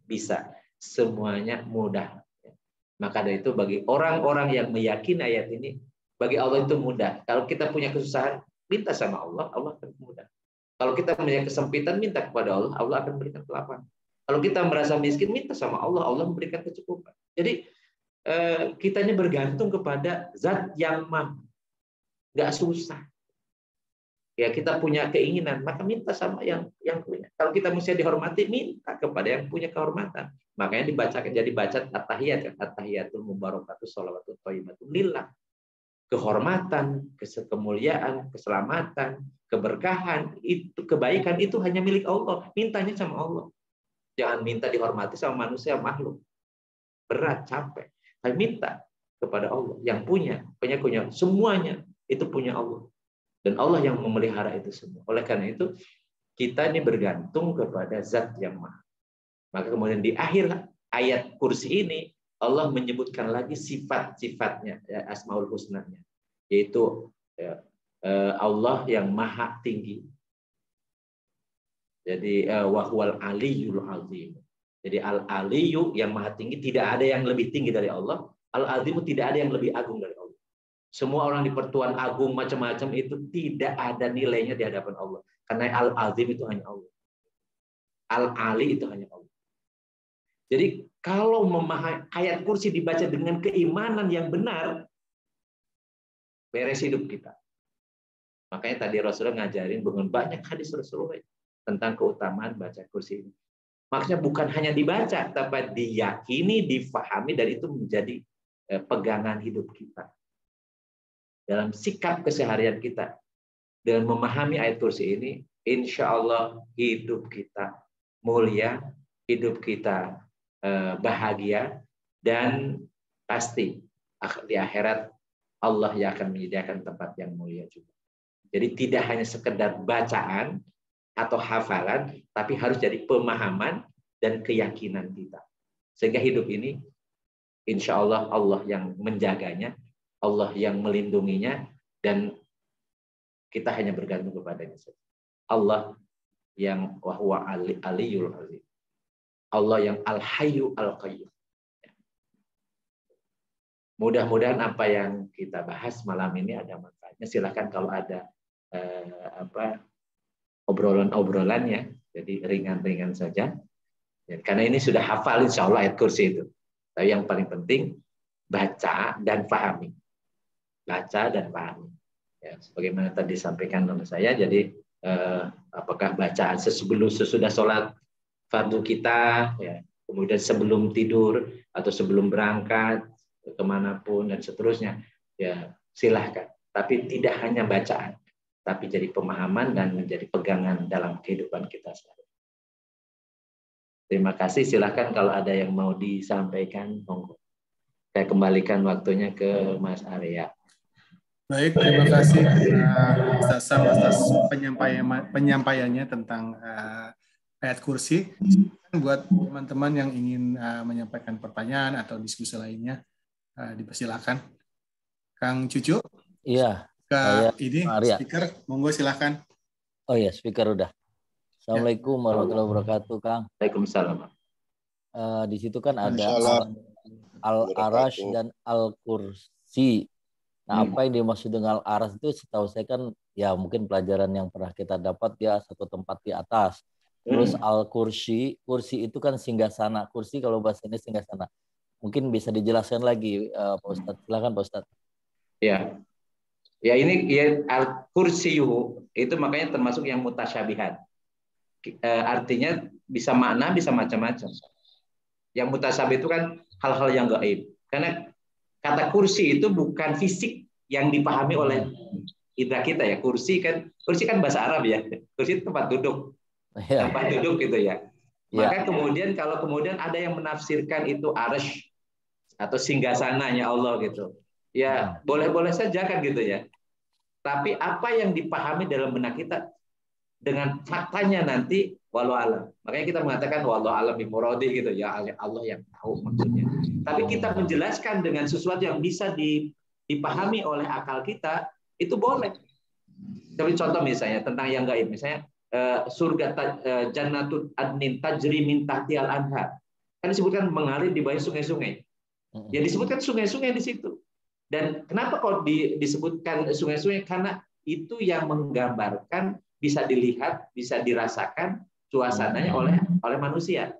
bisa, semuanya mudah. Maka dari itu bagi orang-orang yang meyakini ayat ini, bagi Allah itu mudah. Kalau kita punya kesusahan, minta sama Allah, Allah akan mudah. Kalau kita punya kesempitan, minta kepada Allah, Allah akan berikan kelapangan. Kalau kita merasa miskin, minta sama Allah, Allah memberikan kecukupan. Jadi kita ini bergantung kepada Zat yang Maha. Nggak susah. Ya kita punya keinginan, maka minta sama yang punya. Kalau kita mesti dihormati, minta kepada yang punya kehormatan. Makanya dibacakan jadi baca at-tahiyat, at-tahiyatul mubarakatuh sholawatut thayyibatun lillah. Kehormatan, kemuliaan, keselamatan, keberkahan, itu kebaikan itu hanya milik Allah. Mintanya sama Allah. Jangan minta dihormati sama manusia makhluk. Berat, capek. Tapi minta kepada Allah yang punya semuanya itu punya Allah. Dan Allah yang memelihara itu semua. Oleh karena itu, kita ini bergantung kepada Zat yang Maha. Maka kemudian di akhir ayat kursi ini, Allah menyebutkan lagi sifat-sifatnya, ya, Asmaul Husna-nya. Yaitu Allah yang Maha Tinggi. Jadi, wahwal aliyul azim. Jadi, al-aliyu yang Maha Tinggi, tidak ada yang lebih tinggi dari Allah. Al-azimu tidak ada yang lebih agung dari Allah. Semua orang di pertuan agung macam-macam itu tidak ada nilainya di hadapan Allah. Karena Al-Azim itu hanya Allah. Al-Ali itu hanya Allah. Jadi kalau memahami ayat kursi dibaca dengan keimanan yang benar, beres hidup kita. Makanya tadi Rasulullah ngajarin dengan banyak hadis Rasulullah tentang keutamaan baca kursi ini. Maksudnya bukan hanya dibaca, tapi diyakini, difahami, dan itu menjadi pegangan hidup kita. Dalam sikap keseharian kita, dengan memahami ayat kursi ini, insya Allah hidup kita mulia, hidup kita bahagia, dan pasti di akhirat Allah yang akan menyediakan tempat yang mulia juga. Jadi tidak hanya sekedar bacaan atau hafalan, tapi harus jadi pemahaman dan keyakinan kita. Sehingga hidup ini, insya Allah Allah yang menjaganya, Allah yang melindunginya, dan kita hanya bergantung kepadanya saja. Allah yang wahwa aliyul azim. Allah yang al-hayyu al-qayyum. Mudah-mudahan apa yang kita bahas malam ini ada manfaatnya. Silakan kalau ada obrolan-obrolannya, jadi ringan-ringan saja. Karena ini sudah hafal insya Allah ayat kursi itu. Tapi yang paling penting baca dan pahami. Baca dan pahami. Ya, sebagaimana tadi disampaikan oleh saya, jadi apakah bacaan sesudah sholat fardu kita, ya, kemudian sebelum tidur atau sebelum berangkat kemanapun dan seterusnya, ya silahkan. Tapi tidak hanya bacaan, tapi jadi pemahaman dan menjadi pegangan dalam kehidupan kita sehari. Terima kasih. Silahkan kalau ada yang mau disampaikan, monggo. Saya kembalikan waktunya ke Mas Arya. Baik, terima kasih Ustaz Sam atas penyampaiannya tentang ayat kursi. Buat teman-teman yang ingin menyampaikan pertanyaan atau diskusi lainnya, dipersilakan. Kang Cucu? Iya. Ini speaker, monggo silakan. Oh iya, speaker udah. Assalamualaikum warahmatullahi wabarakatuh, Kang. Waalaikumsalam. Di situ kan ada Al-Arash dan Al-Kursi. Nah, apa yang dimaksud dengan Al-Arash itu setahu saya kan ya mungkin pelajaran yang pernah kita dapat ya satu tempat di atas. Terus Al-Kursi, kursi itu kan singgasana. Kursi kalau bahasa ini singgasana. Mungkin bisa dijelaskan lagi Pak Ustadz. Silakan Pak Ustadz. Ya. Ya ini ya Al-Kursiyu itu makanya termasuk yang mutasyabihat. Artinya bisa makna bisa macam-macam. Yang mutasyabih itu kan hal-hal yang gaib. Karena kata kursi itu bukan fisik yang dipahami oleh indra kita ya. Kursi kan bahasa Arab ya. Kursi itu tempat duduk. Tempat duduk gitu ya. Maka kemudian kalau kemudian ada yang menafsirkan itu arsy atau singgasananya Allah gitu, ya boleh-boleh saja kan gitu ya. Tapi apa yang dipahami dalam benak kita dengan faktanya nanti walau alam. Makanya kita mengatakan walau alam bi muradi gitu ya, Allah yang tahu maksudnya. Tapi kita menjelaskan dengan sesuatu yang bisa dipahami oleh akal kita, itu boleh. Tapi contoh misalnya tentang yang gaib, misalnya surga Jannatul Adnin tajri min tahtial anhar. Kan disebutkan mengalir di bawah sungai-sungai. Ya disebutkan sungai-sungai di situ. Dan kenapa kok disebutkan sungai-sungai? Karena itu yang menggambarkan, bisa dilihat, bisa dirasakan suasananya oleh manusia,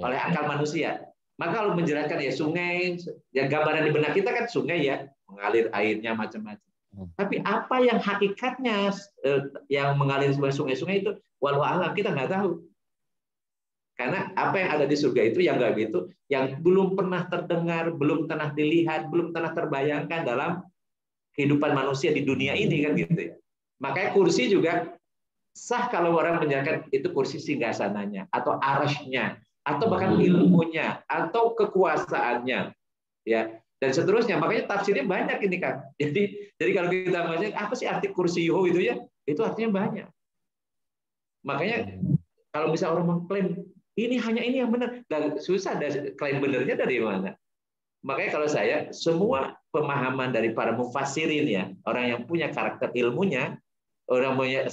oleh akal manusia. Maka kalau menjelaskan ya sungai, ya gambaran di benak kita kan sungai ya, mengalir airnya macam-macam. Tapi apa yang hakikatnya yang mengalir sungai-sungai itu, walau alam kita nggak tahu. Karena apa yang ada di surga itu yang nggak gitu, yang belum pernah terdengar, belum pernah dilihat, belum pernah terbayangkan dalam kehidupan manusia di dunia ini kan gitu ya. Makanya kursi juga sah kalau orang menjadikan itu kursi singgasananya atau arasnya atau bahkan ilmunya atau kekuasaannya ya dan seterusnya. Makanya tafsirnya banyak ini kan. Jadi kalau kita baca apa sih arti kursiyu itu ya, itu artinya banyak. Makanya kalau bisa orang mengklaim ini hanya ini yang benar, dan susah ada klaim benernya dari mana. Makanya kalau saya, semua pemahaman dari para mufassirin ya, orang yang punya karakter ilmunya, orang punya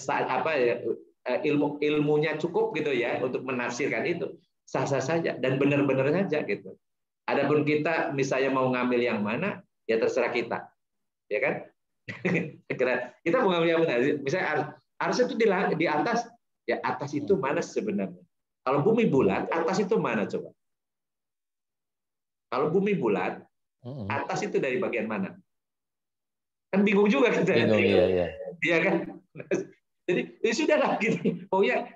ilmunya cukup gitu ya untuk menafsirkan itu, sah-sah saja dan benar-benar saja gitu. Adapun kita misalnya mau ngambil yang mana, ya terserah kita, ya kan? Kita mau ngambil yang mana? Misalnya harus itu di atas, ya atas itu mana sebenarnya? Kalau bumi bulat, atas itu mana coba? Kalau bumi bulat, atas itu dari bagian mana? Kan bingung juga kita. Bingung, iya. Iya kan? Jadi ya sudahlah gitu. Oh ya,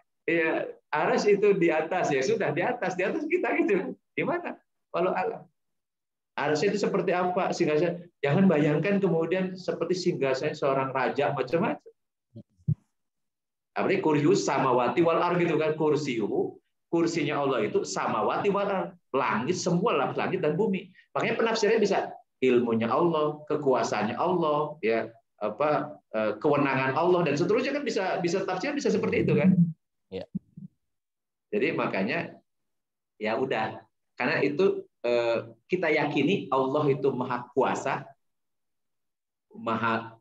aras itu di atas, ya sudah di atas kita gitu. Gimana? Kalau alam. Aras itu seperti apa? Singgasana. Jangan bayangkan kemudian seperti singgasana seorang raja macam-macam. Apalagi kursius samawati wal ar gitu kan, kursinya Allah itu samawati wal ar, langit, semua lapis langit dan bumi. Makanya penafsirannya bisa ilmunya Allah, kekuasaannya Allah, ya kewenangan Allah dan seterusnya kan bisa tafsir bisa seperti itu kan. Ya. Jadi makanya ya udah, karena itu kita yakini Allah itu maha kuasa, maha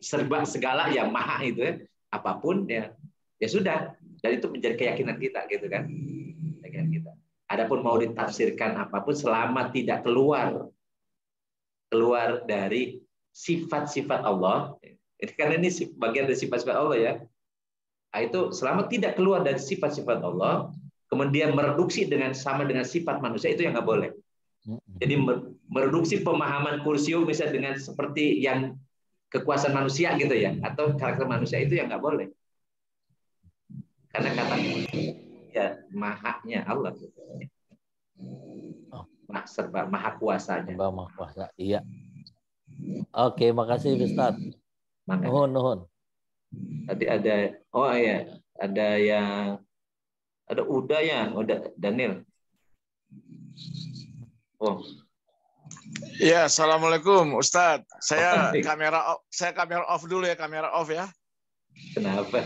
serba segala ya maha itu ya. Apapun ya sudah, dan itu menjadi keyakinan kita gitu kan, keyakinan kita. Adapun mau ditafsirkan apapun selama tidak keluar dari sifat-sifat Allah, karena ini bagian dari sifat-sifat Allah ya. Itu selama tidak keluar dari sifat-sifat Allah, kemudian mereduksi sama dengan sifat manusia, itu yang nggak boleh. Jadi mereduksi pemahaman kursiu misalnya dengan seperti yang kekuasaan manusia gitu ya, atau karakter manusia, itu yang nggak boleh. Karena kata ya mahanya Allah, serba maha kuasanya. Serba maha kuasa, iya. Oke, makasih Ustaz. Nuhun. Tadi ada, ada Uda ya, Daniel. Oh. Ya, assalamualaikum Ustadz. Saya kamera off dulu ya, kamera off ya. Kenapa?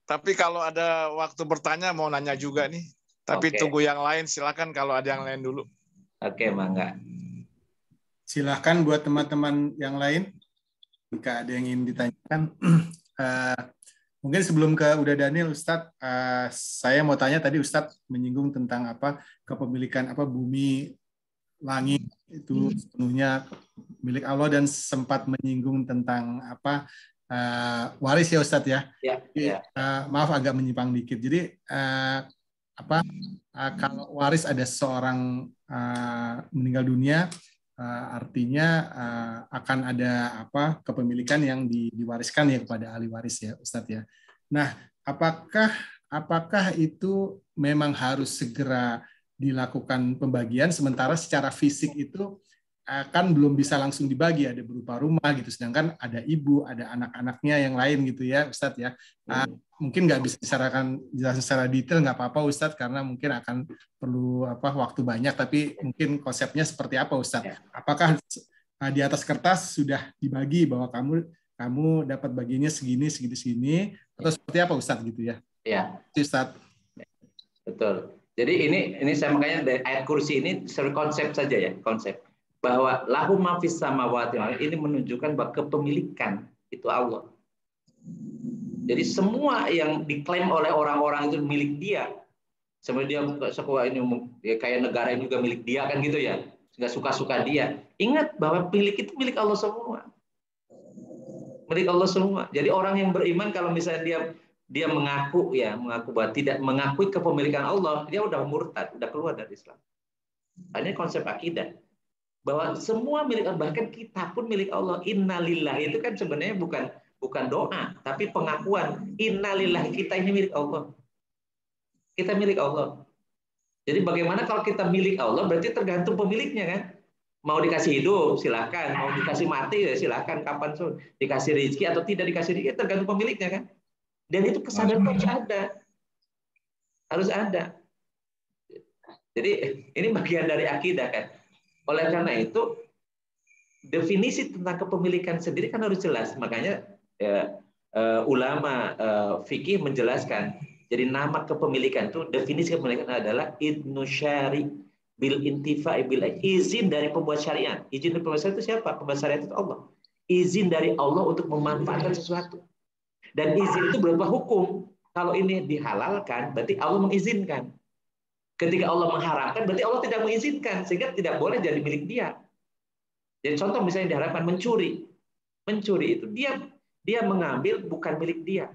Tapi kalau ada waktu bertanya mau nanya juga nih. Tapi tunggu yang lain, silakan kalau ada yang lain dulu. Oke, mangga. Silakan buat teman-teman yang lain jika ada yang ingin ditanyakan. Mungkin sebelum ke Uda Daniel, Ustadz, saya mau tanya tadi Ustadz menyinggung tentang kepemilikan bumi langit itu sepenuhnya milik Allah dan sempat menyinggung tentang waris ya Ustadz ya. Ya. Maaf agak menyimpang dikit. Jadi kalau waris ada seorang meninggal dunia, artinya akan ada kepemilikan yang diwariskan ya kepada ahli waris ya Ustadz ya. Nah, apakah itu memang harus segera dilakukan pembagian, sementara secara fisik itu kan belum bisa langsung dibagi, ada berupa rumah gitu, sedangkan ada ibu, ada anak-anaknya yang lain gitu ya Ustadz ya. Mungkin nggak bisa jelasin secara detail, nggak apa-apa Ustadz, karena mungkin akan perlu waktu banyak, tapi mungkin konsepnya seperti apa Ustadz? Apakah di atas kertas sudah dibagi bahwa kamu dapat bagiannya segini, atau seperti apa Ustadz gitu ya? Ya. Ustadz. Betul. Jadi ini saya makanya dari ayat kursi ini konsep saja ya, konsep bahwa lahu ma fis samawati ini menunjukkan bahwa kepemilikan itu Allah. Jadi semua yang diklaim oleh orang-orang itu milik dia. Sebenarnya dia sekolah ini ya, kayak negara ini juga milik dia kan gitu ya. Nggak suka-suka dia. Ingat bahwa milik itu milik Allah semua. Milik Allah semua. Jadi orang yang beriman kalau misalnya dia mengaku bahwa tidak mengakui kepemilikan Allah, dia udah murtad, udah keluar dari Islam. Ini konsep akidah bahwa semua milik Allah, bahkan kita pun milik Allah. Innalillah itu kan sebenarnya bukan doa, tapi pengakuan. Innalillah, kita ini milik Allah. Kita milik Allah. Jadi bagaimana kalau kita milik Allah, berarti tergantung pemiliknya kan. Mau dikasih hidup, silakan. Mau dikasih mati, ya silakan. Kapan dikasih rezeki atau tidak dikasih rezeki, tergantung pemiliknya kan. Dan itu kesadaran harus ada. Jadi ini bagian dari akidah kan. Oleh karena itu definisi tentang kepemilikan sendiri kan harus jelas. Makanya ulama fikih menjelaskan. Jadi nama kepemilikan itu definisi kepemilikan adalah idnu syari bil intifa'i bil izin dari pembuat syariat. Izin dari pembuat syariat itu siapa? Pembuat syariat itu Allah. Izin dari Allah untuk memanfaatkan sesuatu. Dan izin itu berupa hukum. Kalau ini dihalalkan, berarti Allah mengizinkan. Ketika Allah mengharamkan, berarti Allah tidak mengizinkan. Sehingga tidak boleh jadi milik dia. Jadi contoh misalnya diharapkan mencuri. Mencuri itu dia mengambil bukan milik dia.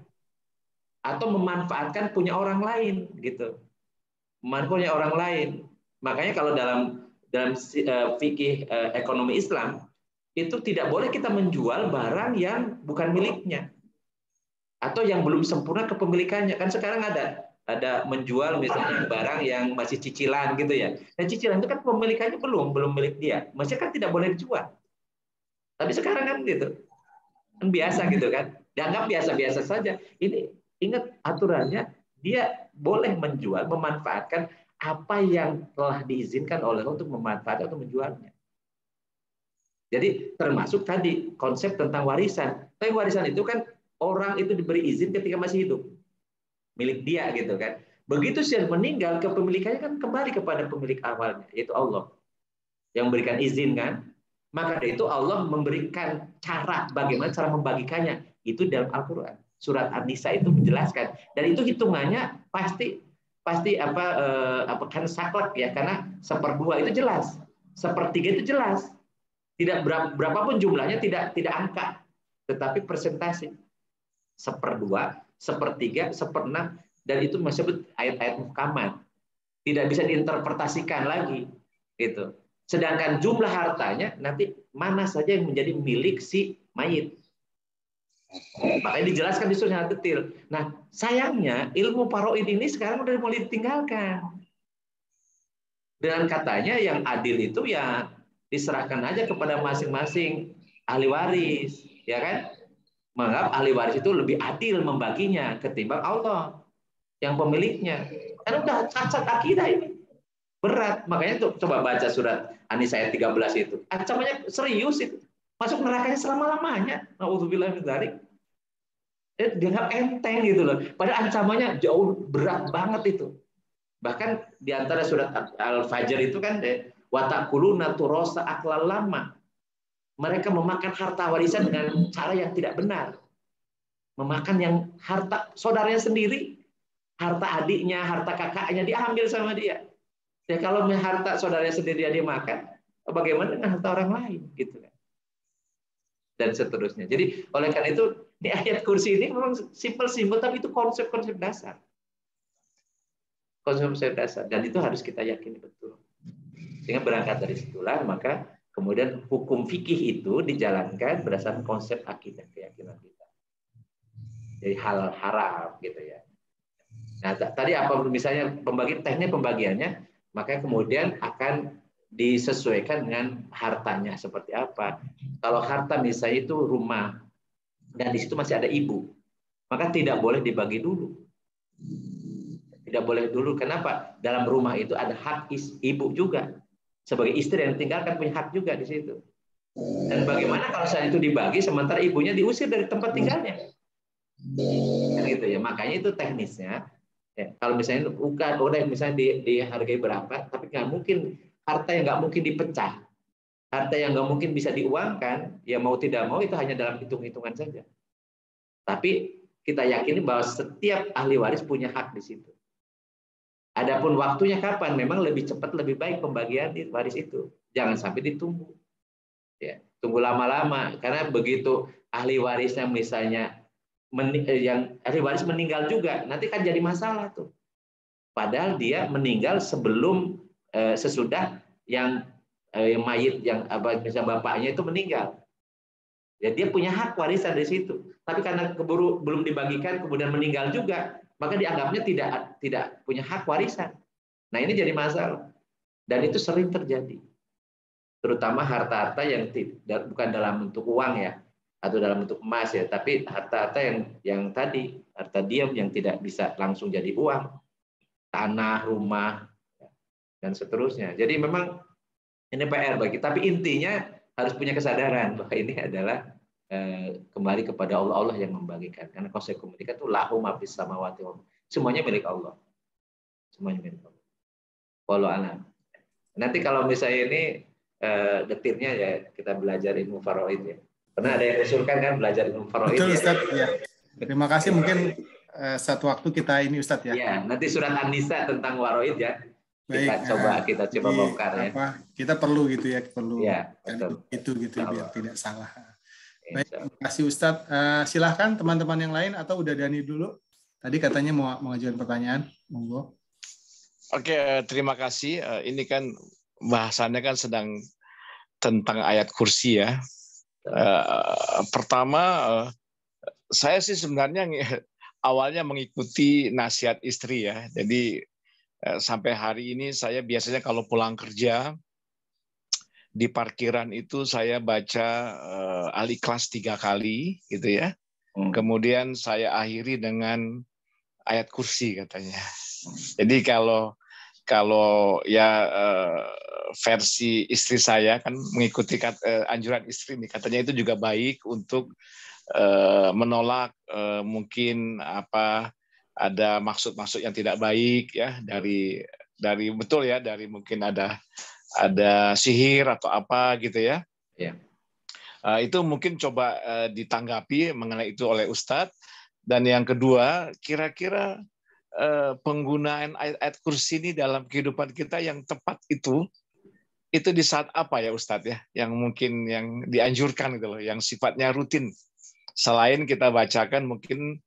Atau memanfaatkan punya orang lain. Gitu. Memanfaatkan punya orang lain. Makanya kalau dalam fikih ekonomi Islam, itu tidak boleh kita menjual barang yang bukan miliknya. Atau yang belum sempurna kepemilikannya. Kan sekarang ada menjual misalnya barang yang masih cicilan gitu ya. Dan cicilan itu kan pemilikannya belum milik dia. Maksudnya kan tidak boleh dijual. Tapi sekarang kan gitu. Kan biasa gitu kan. Dianggap biasa-biasa saja. Ini ingat aturannya, dia boleh menjual, memanfaatkan apa yang telah diizinkan oleh Allah untuk memanfaatkan atau menjualnya. Jadi termasuk tadi konsep tentang warisan. Tapi warisan itu kan orang itu diberi izin ketika masih hidup. Milik dia gitu kan. Begitu dia meninggal, kepemilikannya kan kembali kepada pemilik awalnya, yaitu Allah. Yang memberikan izin kan. Maka dari itu Allah memberikan cara bagaimana cara membagikannya. Itu dalam Al-Qur'an. Surat An-Nisa itu menjelaskan. Dan itu hitungannya pasti kan saklek ya, karena 1/2 itu jelas. 1/3 itu jelas. Tidak berapapun jumlahnya tidak angka, tetapi persentase. 1/2, 1/3, 1/6, dan itu disebut ayat-ayat muhkamat. Tidak bisa diinterpretasikan lagi, gitu. Sedangkan jumlah hartanya nanti mana saja yang menjadi milik si mayit. Makanya dijelaskan di surat detail. Nah, sayangnya ilmu faraid ini sekarang udah mulai ditinggalkan. Dengan katanya yang adil itu ya diserahkan aja kepada masing-masing ahli waris, ya kan? Menganggap ahli waris itu lebih adil membaginya ketimbang Allah yang pemiliknya. Kan udah cacat akidah ini. Berat. Makanya tuh coba baca surat An-Nisa ayat 13 itu. Ancamannya serius itu. Masuk nerakanya selama-lamanya. Nauzubillah min dzalik. Dianggap enteng gitu loh. Padahal ancamannya jauh berat banget itu. Bahkan di antara surat Al-Fajr itu kan wa taquluna turasa aqlal lama. Mereka memakan harta warisan dengan cara yang tidak benar. Memakan yang harta saudaranya sendiri, harta adiknya, harta kakaknya diambil sama dia. Ya kalau harta saudaranya sendiri dia makan, bagaimana dengan harta orang lain gitu kan. Dan seterusnya. Jadi oleh karena itu di ayat kursi ini memang simpel-simpel, tapi itu konsep-konsep dasar. Konsep dasar, dan itu harus kita yakini betul. Sehingga berangkat dari situlah maka kemudian hukum fikih itu dijalankan berdasarkan konsep akidah, keyakinan kita. Jadi halal haram gitu ya. Nah, tadi apa misalnya teknik pembagiannya, maka kemudian akan disesuaikan dengan hartanya seperti apa. Kalau harta misalnya itu rumah dan di situ masih ada ibu, maka tidak boleh dibagi dulu. Tidak boleh dulu. Kenapa? Dalam rumah itu ada hak ibu juga. Sebagai istri yang tinggalkan punya hak juga di situ. Dan bagaimana kalau saat itu dibagi sementara ibunya diusir dari tempat tinggalnya? Kan gitu ya. Makanya itu teknisnya. Ya, kalau misalnya udah misalnya dihargai berapa, tapi nggak mungkin harta yang nggak mungkin dipecah, harta yang nggak mungkin bisa diuangkan, ya mau tidak mau itu hanya dalam hitung-hitungan saja. Tapi kita yakini bahwa setiap ahli waris punya hak di situ. Adapun waktunya kapan, memang lebih cepat lebih baik pembagian waris itu. Jangan sampai ditunggu. Ya, tunggu lama-lama karena begitu ahli warisnya misalnya yang ahli waris meninggal juga, nanti kan jadi masalah tuh. Padahal dia meninggal sebelum sesudah yang mayit yang misalnya bapaknya itu meninggal. Ya, dia punya hak warisan di situ. Tapi karena keburu belum dibagikan kemudian meninggal juga, maka dianggapnya tidak punya hak warisan. Nah, ini jadi masalah. Dan itu sering terjadi. Terutama harta-harta yang bukan dalam bentuk uang ya, atau dalam bentuk emas ya, tapi harta-harta yang tadi, harta diam yang tidak bisa langsung jadi uang, tanah, rumah, dan seterusnya. Jadi memang ini PR bagi, tapi intinya harus punya kesadaran bahwa ini adalah kembali kepada Allah, Allah yang membagikan. Karena konsep komunikasi itu lahu ma fis samawati wal ardh. Semuanya milik Allah. Semuanya milik Allah. Wallahu a'lam. Nanti kalau misalnya ini detilnya ya kita belajar ilmu faraid ya. Pernah ada yang usulkan kan belajar ilmu faraid. Betul, ya? Ustaz. Ya. Terima kasih. Mungkin satu waktu kita ini Ustaz ya. Ya, nanti surat An-Nisa tentang faraid ya. Baik, kita coba bongkar ya. Kita perlu gitu ya, perlu ya, itu gitu biar tidak salah. Baik, terima kasih Ustadz. Silahkan teman-teman yang lain atau udah Dani dulu. Tadi katanya mau mengajukan pertanyaan, monggo. Oke, terima kasih. Ini kan bahasannya kan sedang tentang ayat kursi ya. Pertama, saya sih sebenarnya awalnya mengikuti nasihat istri ya. Jadi sampai hari ini saya biasanya kalau pulang kerja di parkiran itu saya baca Al-Ikhlas 3 kali gitu ya. Kemudian saya akhiri dengan ayat kursi katanya. Jadi kalau ya versi istri saya kan mengikuti anjuran istri nih, katanya itu juga baik untuk menolak mungkin ada maksud-maksud yang tidak baik ya dari betul ya, dari mungkin ada sihir atau apa gitu ya. Yeah. Itu mungkin coba ditanggapi mengenai itu oleh Ustadz. Dan yang kedua, kira-kira penggunaan ayat kursi ini dalam kehidupan kita yang tepat itu di saat apa ya Ustadz ya, yang mungkin yang dianjurkan gitu loh, yang sifatnya rutin. Selain kita bacakan mungkin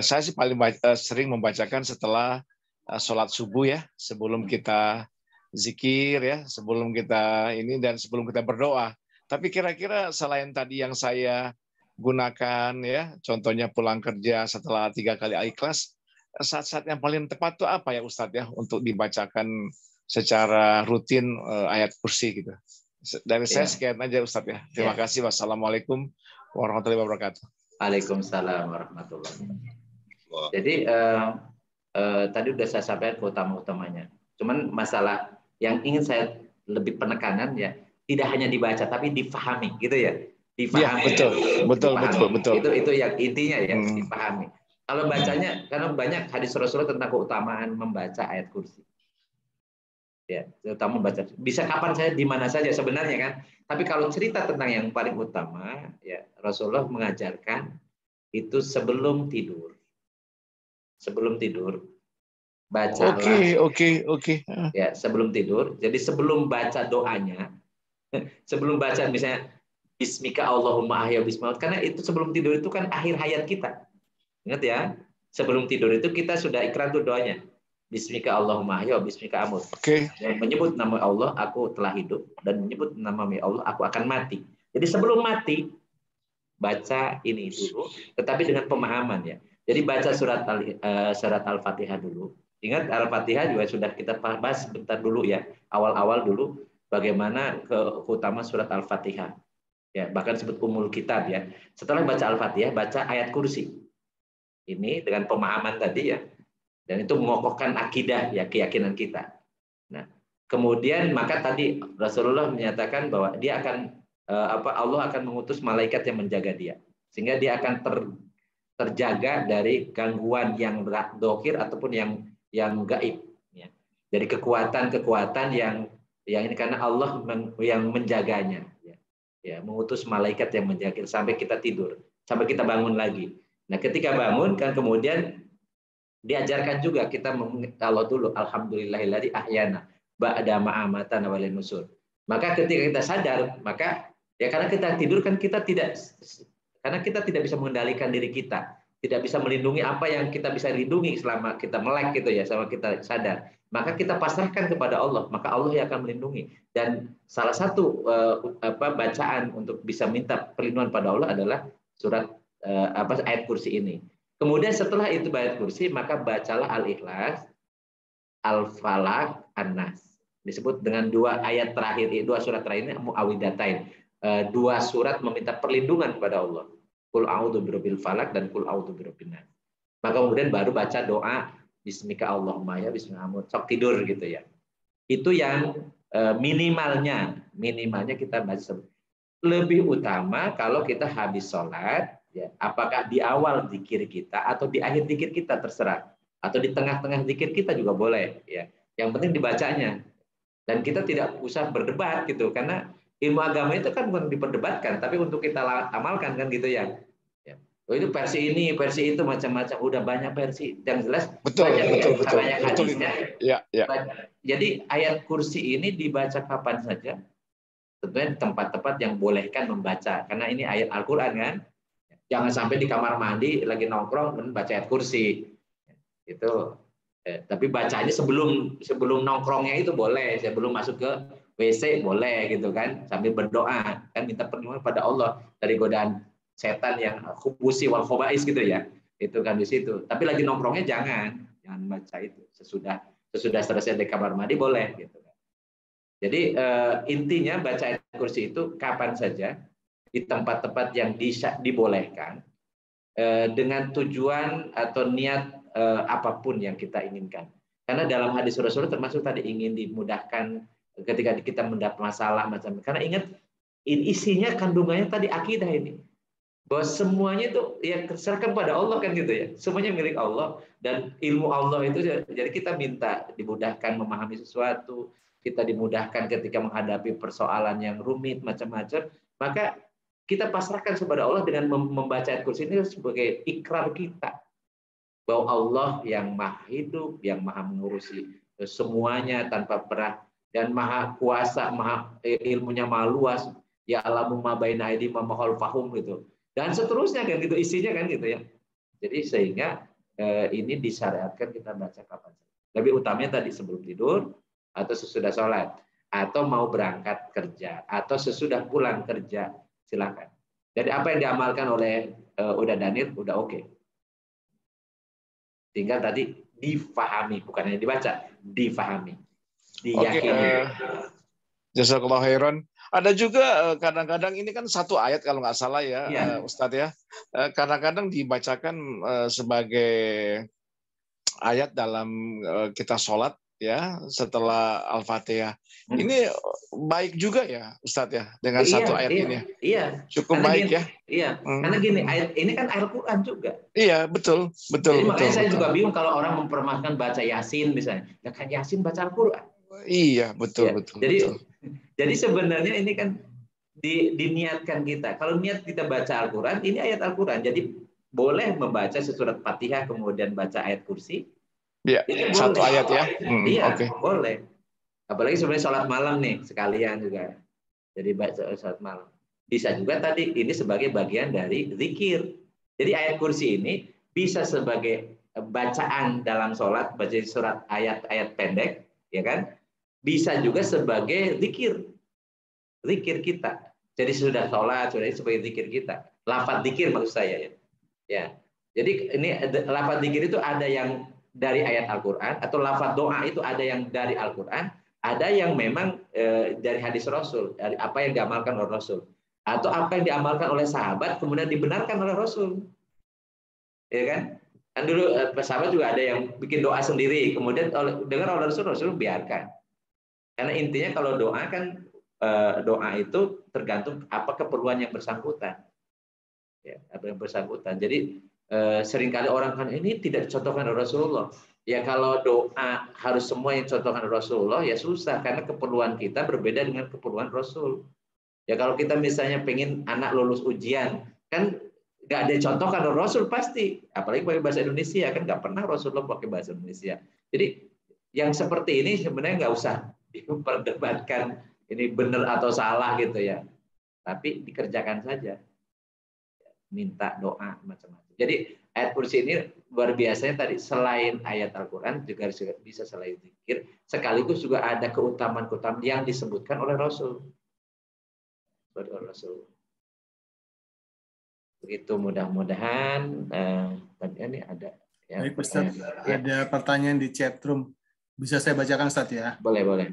saya sih paling sering membacakan setelah sholat subuh ya, sebelum kita zikir ya, sebelum kita ini dan sebelum kita berdoa. Tapi kira-kira selain tadi yang saya gunakan ya, contohnya pulang kerja setelah 3 kali Al-Ikhlas, saat-saat yang paling tepat itu apa ya Ustadz ya untuk dibacakan secara rutin ayat kursi gitu. Dari saya sekian aja Ustadz ya. Terima kasih. Wassalamualaikum warahmatullahi wabarakatuh. Waalaikumsalam warahmatullahi wabarakatuh. Jadi tadi udah saya sampaikan keutama-utamanya. Cuman masalah yang ingin saya lebih penekanan ya, tidak hanya dibaca tapi difahami gitu ya. Difahami. Ya, betul. Itu yang intinya ya, difahami. Kalau bacanya, karena banyak hadis Rasulullah tentang keutamaan membaca ayat kursi. Ya, terutama membaca. Bisa kapan saja, di mana saja sebenarnya kan. Tapi kalau cerita tentang yang paling utama, ya Rasulullah mengajarkan itu sebelum tidur. Sebelum tidur, bacalah. Oke. Ya, sebelum tidur. Jadi sebelum baca doanya, sebelum baca misalnya Bismika Allahumma ahya bismaut, karena itu sebelum tidur itu kan akhir hayat kita. Ingat ya, sebelum tidur itu kita sudah ikrar tuh doanya. Bismika Allahumma ahya bismika amut. Dan menyebut nama Allah aku telah hidup, dan menyebut nama Allah aku akan mati. Jadi sebelum mati baca ini dulu, tetapi dengan pemahaman ya. Jadi baca surat Al-Fatihah dulu. Ingat Al-Fatihah juga sudah kita bahas sebentar dulu ya, awal-awal dulu. bagaimana keutamaan surat Al-Fatihah. Ya, bahkan disebut umul kitab ya. Setelah baca Al-Fatihah, baca ayat kursi. Ini dengan pemahaman tadi ya. Dan itu mengokohkan akidah ya, keyakinan kita. Nah, kemudian maka tadi Rasulullah menyatakan bahwa dia akan Allah akan mengutus malaikat yang menjaga dia. Sehingga dia akan terjaga dari gangguan yang dzahir ataupun yang gaib ya. Dari kekuatan-kekuatan yang ini karena Allah yang menjaganya ya. Ya, mengutus malaikat yang menjaga sampai kita tidur, sampai kita bangun lagi. Nah, ketika bangun kan kemudian diajarkan juga kita kalau dulu alhamdulillahilladzi ahyana ba'da ma amatana wa ilaihin nusyur. Maka ketika kita sadar, maka ya karena kita tidur kan kita tidak bisa mengendalikan diri kita, tidak bisa melindungi apa yang kita bisa lindungi selama kita melek gitu ya, sama kita sadar. Maka kita pasrahkan kepada Allah, maka Allah yang akan melindungi. Dan salah satu bacaan untuk bisa minta perlindungan pada Allah adalah surat ayat kursi ini. Kemudian setelah itu ayat kursi, maka bacalah Al-Ikhlas, Al-Falaq, An-Nas. Disebut dengan dua ayat terakhir, dua surat terakhir ini muawwidatain. Dua surat meminta perlindungan kepada Allah. Qul a'udzu birabbil falaq dan qul a'udzu birabbin nas. Maka kemudian baru baca doa bismika Allahumma ya bismillah sok tidur gitu ya. Itu yang minimalnya kita baca. Lebih utama kalau kita habis sholat ya, apakah di awal zikir kita atau di akhir zikir kita terserah, atau di tengah-tengah zikir kita juga boleh ya. Yang penting dibacanya. Dan kita tidak usah berdebat gitu, karena ilmu agama itu kan bukan diperdebatkan, tapi untuk kita amalkan kan gitu ya. Oh, itu versi ini, versi itu macam-macam, udah banyak versi. Yang jelas betul. banyak hadisnya. Ya. Jadi ayat kursi ini dibaca kapan saja. Tentunya di tempat-tempat yang bolehkan membaca, karena ini ayat Al-Qur'an kan. Jangan sampai di kamar mandi lagi nongkrong dan baca ayat kursi. Itu tapi bacanya sebelum nongkrongnya itu boleh, sebelum masuk ke WC boleh gitu kan, sambil berdoa kan minta perlindungan pada Allah dari godaan setan yang khubusi wal khobais gitu ya. Itu kan di situ. Tapi lagi nongkrongnya jangan baca itu. Sesudah selesai di kamar mandi boleh gitu. Jadi intinya baca ayat kursi itu kapan saja di tempat-tempat yang dibolehkan dengan tujuan atau niat apapun yang kita inginkan. Karena dalam hadis Rasulullah termasuk tadi ingin dimudahkan ketika kita mendapat masalah macam. Karena ingat isinya kandungannya tadi akidah ini. Bahwa semuanya itu ya serahkan pada Allah kan gitu ya. Semuanya milik Allah dan ilmu Allah itu jadi kita minta dimudahkan memahami sesuatu, kita dimudahkan ketika menghadapi persoalan yang rumit macam-macam, maka kita pasrahkan kepada Allah dengan membaca ayat kursi ini sebagai ikrar kita bahwa Allah yang maha hidup, yang maha mengurusi semuanya tanpa pernah dan maha kuasa, ilmunya maha luas, ya alamu ma baina aydihim wa ma khalfahum gitu. Dan seterusnya kan gitu isinya kan gitu ya. Jadi sehingga ini disyariatkan kita baca kapan saja. Lebih utamanya tadi sebelum tidur atau sesudah sholat atau mau berangkat kerja atau sesudah pulang kerja silakan. Jadi apa yang diamalkan oleh Uda Daniel udah oke. Tinggal tadi difahami, bukan hanya dibaca, difahami, diyakini. Jazakallahu khairan. Ada juga kadang-kadang ini kan satu ayat kalau nggak salah ya, Ustadz ya. Kadang-kadang dibacakan sebagai ayat dalam kita sholat ya setelah Al-Fatihah. Ini baik juga ya Ustadz ya dengan satu ayat ini. Iya. Cukup karena baik gini, ya. Iya. Karena gini ayat ini kan Al-Qur'an juga. Iya betul. Jadi makanya saya juga bingung kalau orang mempermasalahkan baca Yasin misalnya. Ya kan Yasin baca Al-Qur'an. Iya betul. Jadi sebenarnya ini kan diniatkan kita. Kalau niat kita baca Al-Qur'an, ini ayat Al-Qur'an. Jadi boleh membaca sesurat Fatihah kemudian baca ayat kursi. Iya, satu ayat ya. Iya, boleh. Apalagi sebenarnya sholat malam nih sekalian juga. Jadi baca sholat malam. Bisa juga tadi ini sebagai bagian dari zikir. Jadi ayat kursi ini bisa sebagai bacaan dalam sholat, baca surat ayat-ayat pendek, ya kan? Bisa juga sebagai zikir kita. Jadi sudah sholat, sudah sebagai zikir kita. Lafaz zikir maksud saya ya. Ya. Jadi ini lafaz zikir itu ada yang dari ayat Al-Qur'an atau lafaz doa itu ada yang dari Al-Qur'an, Ada yang memang dari hadis Rasul, dari apa yang diamalkan oleh Rasul, atau apa yang diamalkan oleh sahabat kemudian dibenarkan oleh Rasul, ya kan? Kan dulu sahabat juga ada yang bikin doa sendiri, kemudian dengar oleh Rasul biarkan. Karena intinya kalau doa kan doa itu tergantung apa keperluan yang bersangkutan, ya, apa yang bersangkutan. Jadi seringkali orang kan ini tidak dicontohkan oleh Rasulullah. Ya kalau doa harus semua yang contohkan Rasulullah ya susah karena keperluan kita berbeda dengan keperluan Rasul. Ya kalau kita misalnya pengen anak lulus ujian kan nggak ada contohkan oleh Rasul pasti, apalagi pakai bahasa Indonesia kan nggak pernah Rasulullah pakai bahasa Indonesia. Jadi yang seperti ini sebenarnya nggak usah diperdebatkan ini benar atau salah gitu ya, tapi dikerjakan saja, minta doa macam-macam. Jadi ayat kursi ini luar biasanya tadi selain ayat Al-Quran juga bisa selain zikir, sekaligus juga ada keutamaan-keutamaan yang disebutkan oleh Rasul. Begitu mudah-mudahan tadi ini ada. Ya, baik Ustaz, ada pertanyaan di chat room. Bisa saya bacakan Ustaz ya? Boleh.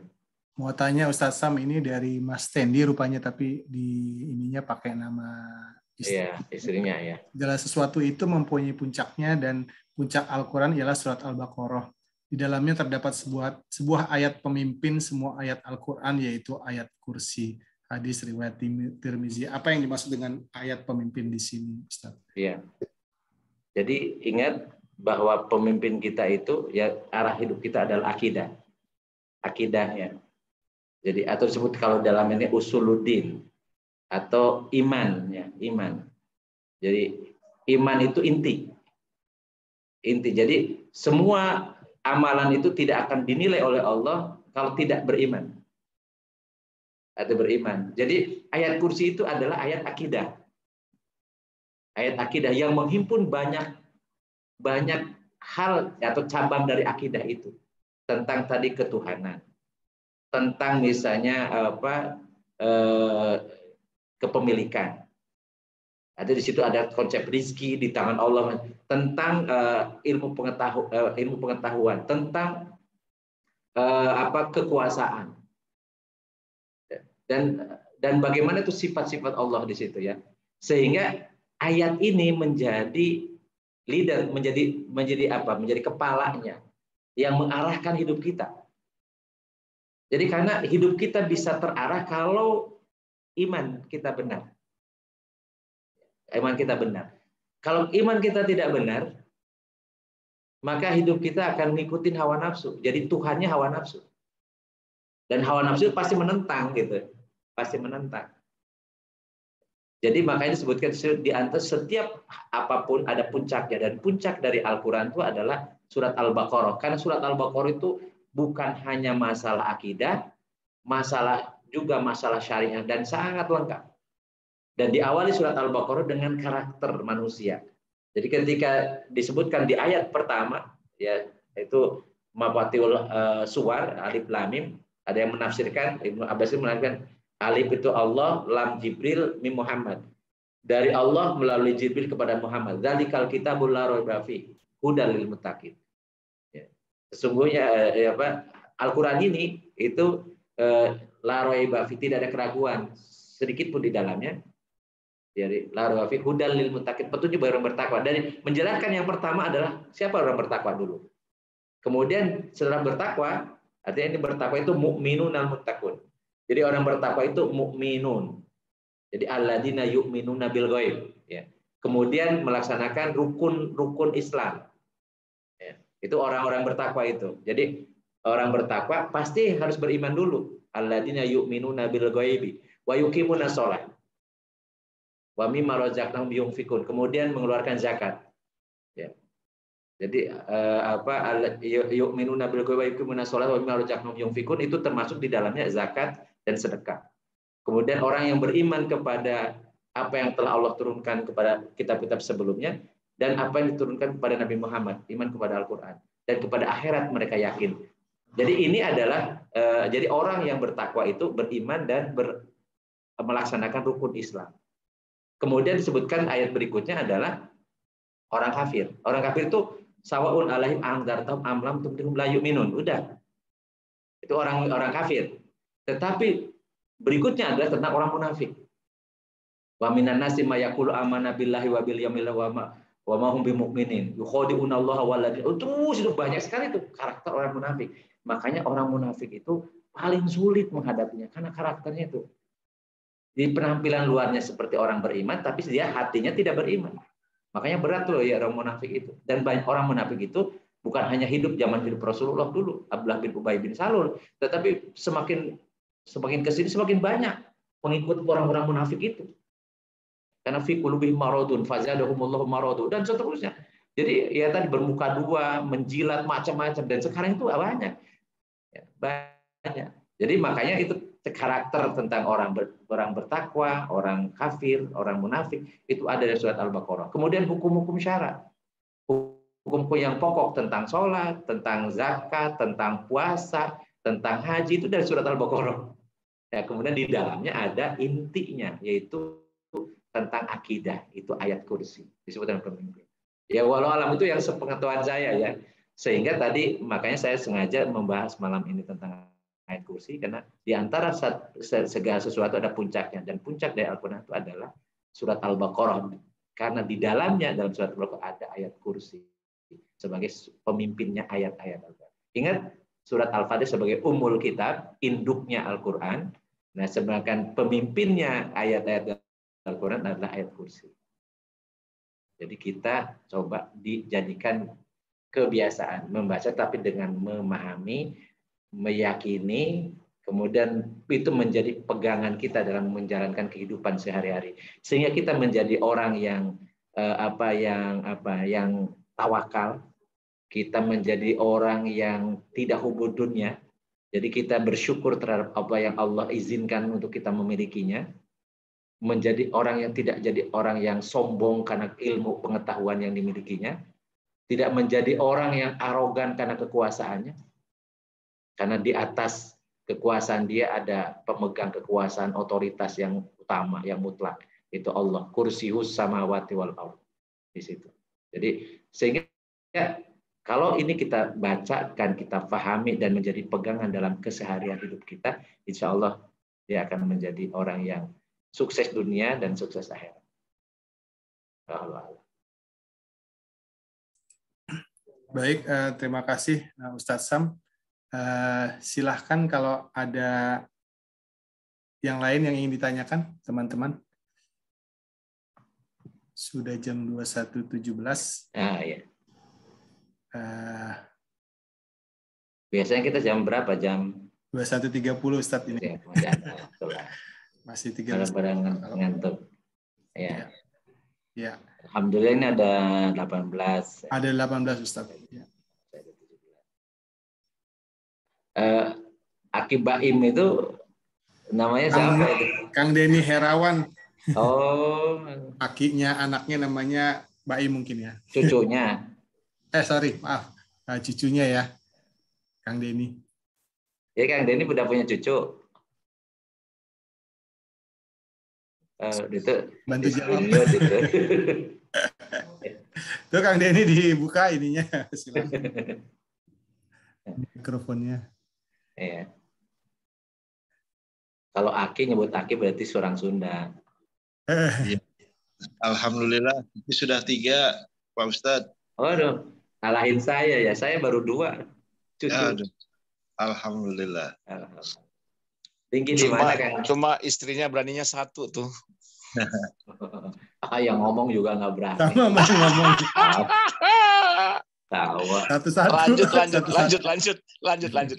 Mau tanya Ustaz Sam ini dari Mas Tendi rupanya, tapi di ininya pakai nama istri. Iya, istrinya ya. Segala sesuatu itu mempunyai puncaknya dan puncak Al-Quran ialah surat Al-Baqarah. Di dalamnya terdapat sebuah ayat pemimpin semua ayat Al-Quran, yaitu ayat kursi. Hadis riwayat Tirmizi. Apa yang dimaksud dengan ayat pemimpin di sini, Ustaz? Iya. Jadi ingat bahwa pemimpin kita itu ya arah hidup kita adalah akidah. Akidah ya. Jadi atau disebut kalau dalam ini usuluddin atau iman ya, iman. Jadi iman itu inti. Jadi semua amalan itu tidak akan dinilai oleh Allah kalau tidak beriman. Atau beriman. Jadi ayat kursi itu adalah ayat akidah. Ayat akidah yang menghimpun banyak hal atau cabang dari akidah itu. Tentang tadi ketuhanan. Tentang misalnya kepemilikan. Ada di situ ada konsep rizki di tangan Allah, tentang ilmu pengetahuan, tentang kekuasaan. Dan bagaimana itu sifat-sifat Allah di situ ya. Sehingga ayat ini menjadi leader, menjadi kepalanya yang mengarahkan hidup kita. Jadi karena hidup kita bisa terarah kalau iman kita benar. Iman kita benar. Kalau iman kita tidak benar, maka hidup kita akan mengikuti hawa nafsu. Jadi Tuhannya hawa nafsu. Dan hawa nafsu pasti menentang gitu. Pasti menentang. Jadi makanya disebutkan di antara setiap apapun ada puncaknya, dan puncak dari Al-Quran itu adalah surat Al-Baqarah. Karena surat Al-Baqarah itu bukan hanya masalah akidah, juga masalah syariah dan sangat lengkap. Dan diawali surat Al-Baqarah dengan karakter manusia. Jadi ketika disebutkan di ayat pertama, ya itu Mafatihul Suwar, Alif Lam Mim, ada yang menafsirkan, Ibnu Abbas menafsirkan Alif itu Allah, Lam Jibril, Mim Muhammad. Dari Allah melalui Jibril kepada Muhammad. Dzalikal kitabul la raiba fihi, hudal lil muttaqin. Ya. Sesungguhnya Al-Qur'an ini itu la raiba fihi, tidak ada keraguan sedikit pun di dalamnya. Jadi la raiba fihi hudal lil muttaqin, petunjuk bagi orang bertakwa. Dan menjelaskan yang pertama adalah siapa orang bertakwa dulu. Kemudian setelah bertakwa, artinya ini bertakwa itu mukminun al muttaqun. Jadi orang bertakwa itu mukminun. Jadi alladzina yu'minuna bil ghaib, ya. Kemudian melaksanakan rukun Islam. Ya. Itu orang-orang bertakwa itu. Jadi orang bertakwa pasti harus beriman dulu. Alladzina yu'minuna bil ghaibi wa yuqimuna shalah. Wa mimma razaqnahum yunfikun. Kemudian mengeluarkan zakat. Ya. Jadi yu'minuna bil ghaibi wa yuqimuna shalah wa mimma razaqnahum yunfikun itu termasuk di dalamnya zakat dan sedekah. Kemudian orang yang beriman kepada apa yang telah Allah turunkan kepada kitab-kitab sebelumnya dan apa yang diturunkan kepada Nabi Muhammad, iman kepada Al-Quran dan kepada akhirat mereka yakin. Jadi ini adalah jadi orang yang bertakwa itu beriman dan melaksanakan rukun Islam. Kemudian disebutkan ayat berikutnya adalah orang kafir. Orang kafir itu sawaun alaihim anzartahum am lam tunzirhum la yu'minun. Udah. Itu orang kafir. Tetapi berikutnya adalah tentang orang munafik. Wa minan nasi may yaqulu amanna billahi wa bil yaumil wa ma hum bimumin. Yukhadi'una Allah wa la. Itu banyak sekali tuh karakter orang munafik. Makanya orang munafik itu paling sulit menghadapinya karena karakternya itu. Di penampilan luarnya seperti orang beriman, tapi dia hatinya tidak beriman. Makanya berat loh ya orang munafik itu. Dan banyak orang munafik itu bukan hanya hidup zaman hidup Rasulullah dulu, Abdullah bin Ubay bin Salul, tetapi semakin kesini semakin banyak pengikut orang-orang munafik itu. Karena fi qulubihim maradun fazadahumullahu maradu dan seterusnya. Jadi ya tadi bermuka dua, menjilat macam-macam dan sekarang itu banyak. Ya, banyak. Jadi makanya itu karakter tentang orang bertakwa, orang kafir, orang munafik itu ada di surat Al-Baqarah. Kemudian hukum-hukum syarat. Hukum yang pokok tentang sholat, tentang zakat, tentang puasa, tentang haji itu dari surat Al-Baqarah. Ya, kemudian di dalamnya ada intinya yaitu tentang akidah, itu ayat kursi disebut dengan pemimpin. Ya walau alam itu yang sepengetahuan saya ya. Sehingga tadi makanya saya sengaja membahas malam ini tentang ayat kursi karena di antara segala sesuatu ada puncaknya dan puncak dari Al-Qur'an itu adalah surat Al-Baqarah karena di dalamnya dalam surat Al-Baqarah ada ayat kursi sebagai pemimpinnya ayat-ayat Al-Qur'an. Ingat surat Al-Fatihah sebagai ummul kitab, induknya Al-Qur'an. Nah, sedangkan pemimpinnya ayat-ayat Al-Quran adalah ayat kursi. Jadi kita coba dijadikan kebiasaan membaca tapi dengan memahami, meyakini, kemudian itu menjadi pegangan kita dalam menjalankan kehidupan sehari-hari. Sehingga kita menjadi orang yang yang tawakal, kita menjadi orang yang tidak hubud dunia. Jadi kita bersyukur terhadap apa yang Allah izinkan untuk kita memilikinya. Menjadi orang yang tidak jadi orang yang sombong karena ilmu pengetahuan yang dimilikinya, tidak menjadi orang yang arogan karena kekuasaannya, karena di atas kekuasaan dia ada pemegang kekuasaan otoritas yang utama, yang mutlak, itu Allah, kursiyus samawati wal ardh di situ. Jadi sehingga ya, kalau ini kita bacakan, kita pahami dan menjadi pegangan dalam keseharian hidup kita, insya Allah dia akan menjadi orang yang sukses dunia dan sukses akhirat. Baik, terima kasih Ustadz Sam. Silahkan kalau ada yang lain yang ingin ditanyakan, teman-teman. Sudah jam 21.17. Ya. Biasanya kita jam berapa? Jam 21.30 Ustadz ini. Ya, masih 3 pada ngantuk. Ya. Ya. Alhamdulillah ini ada 18. Ada 18 Ustaz. Ya. Aki Baim itu namanya siapa itu? Kang Denny Herawan. Oh. Akinya anaknya namanya Baim mungkin ya. Cucunya. Maaf. Cucunya ya. Kang Denny. Ya Kang Denny udah punya cucu. Itu bantu jawab. Itu. Tuh Kang Denny dibuka ininya, silakan. Mikrofonnya. Iya. Kalau Aki nyebut Aki berarti orang Sunda. Alhamdulillah, sudah 3 Pak Ustadz. Waduh, kalahin saya ya. Saya baru 2 cucu. Ya, alhamdulillah. Tinggi di mana Kang? Cuma istrinya beraninya 1 tuh. Yang ngomong juga nggak berani. Sama masih ngomong. Tahu.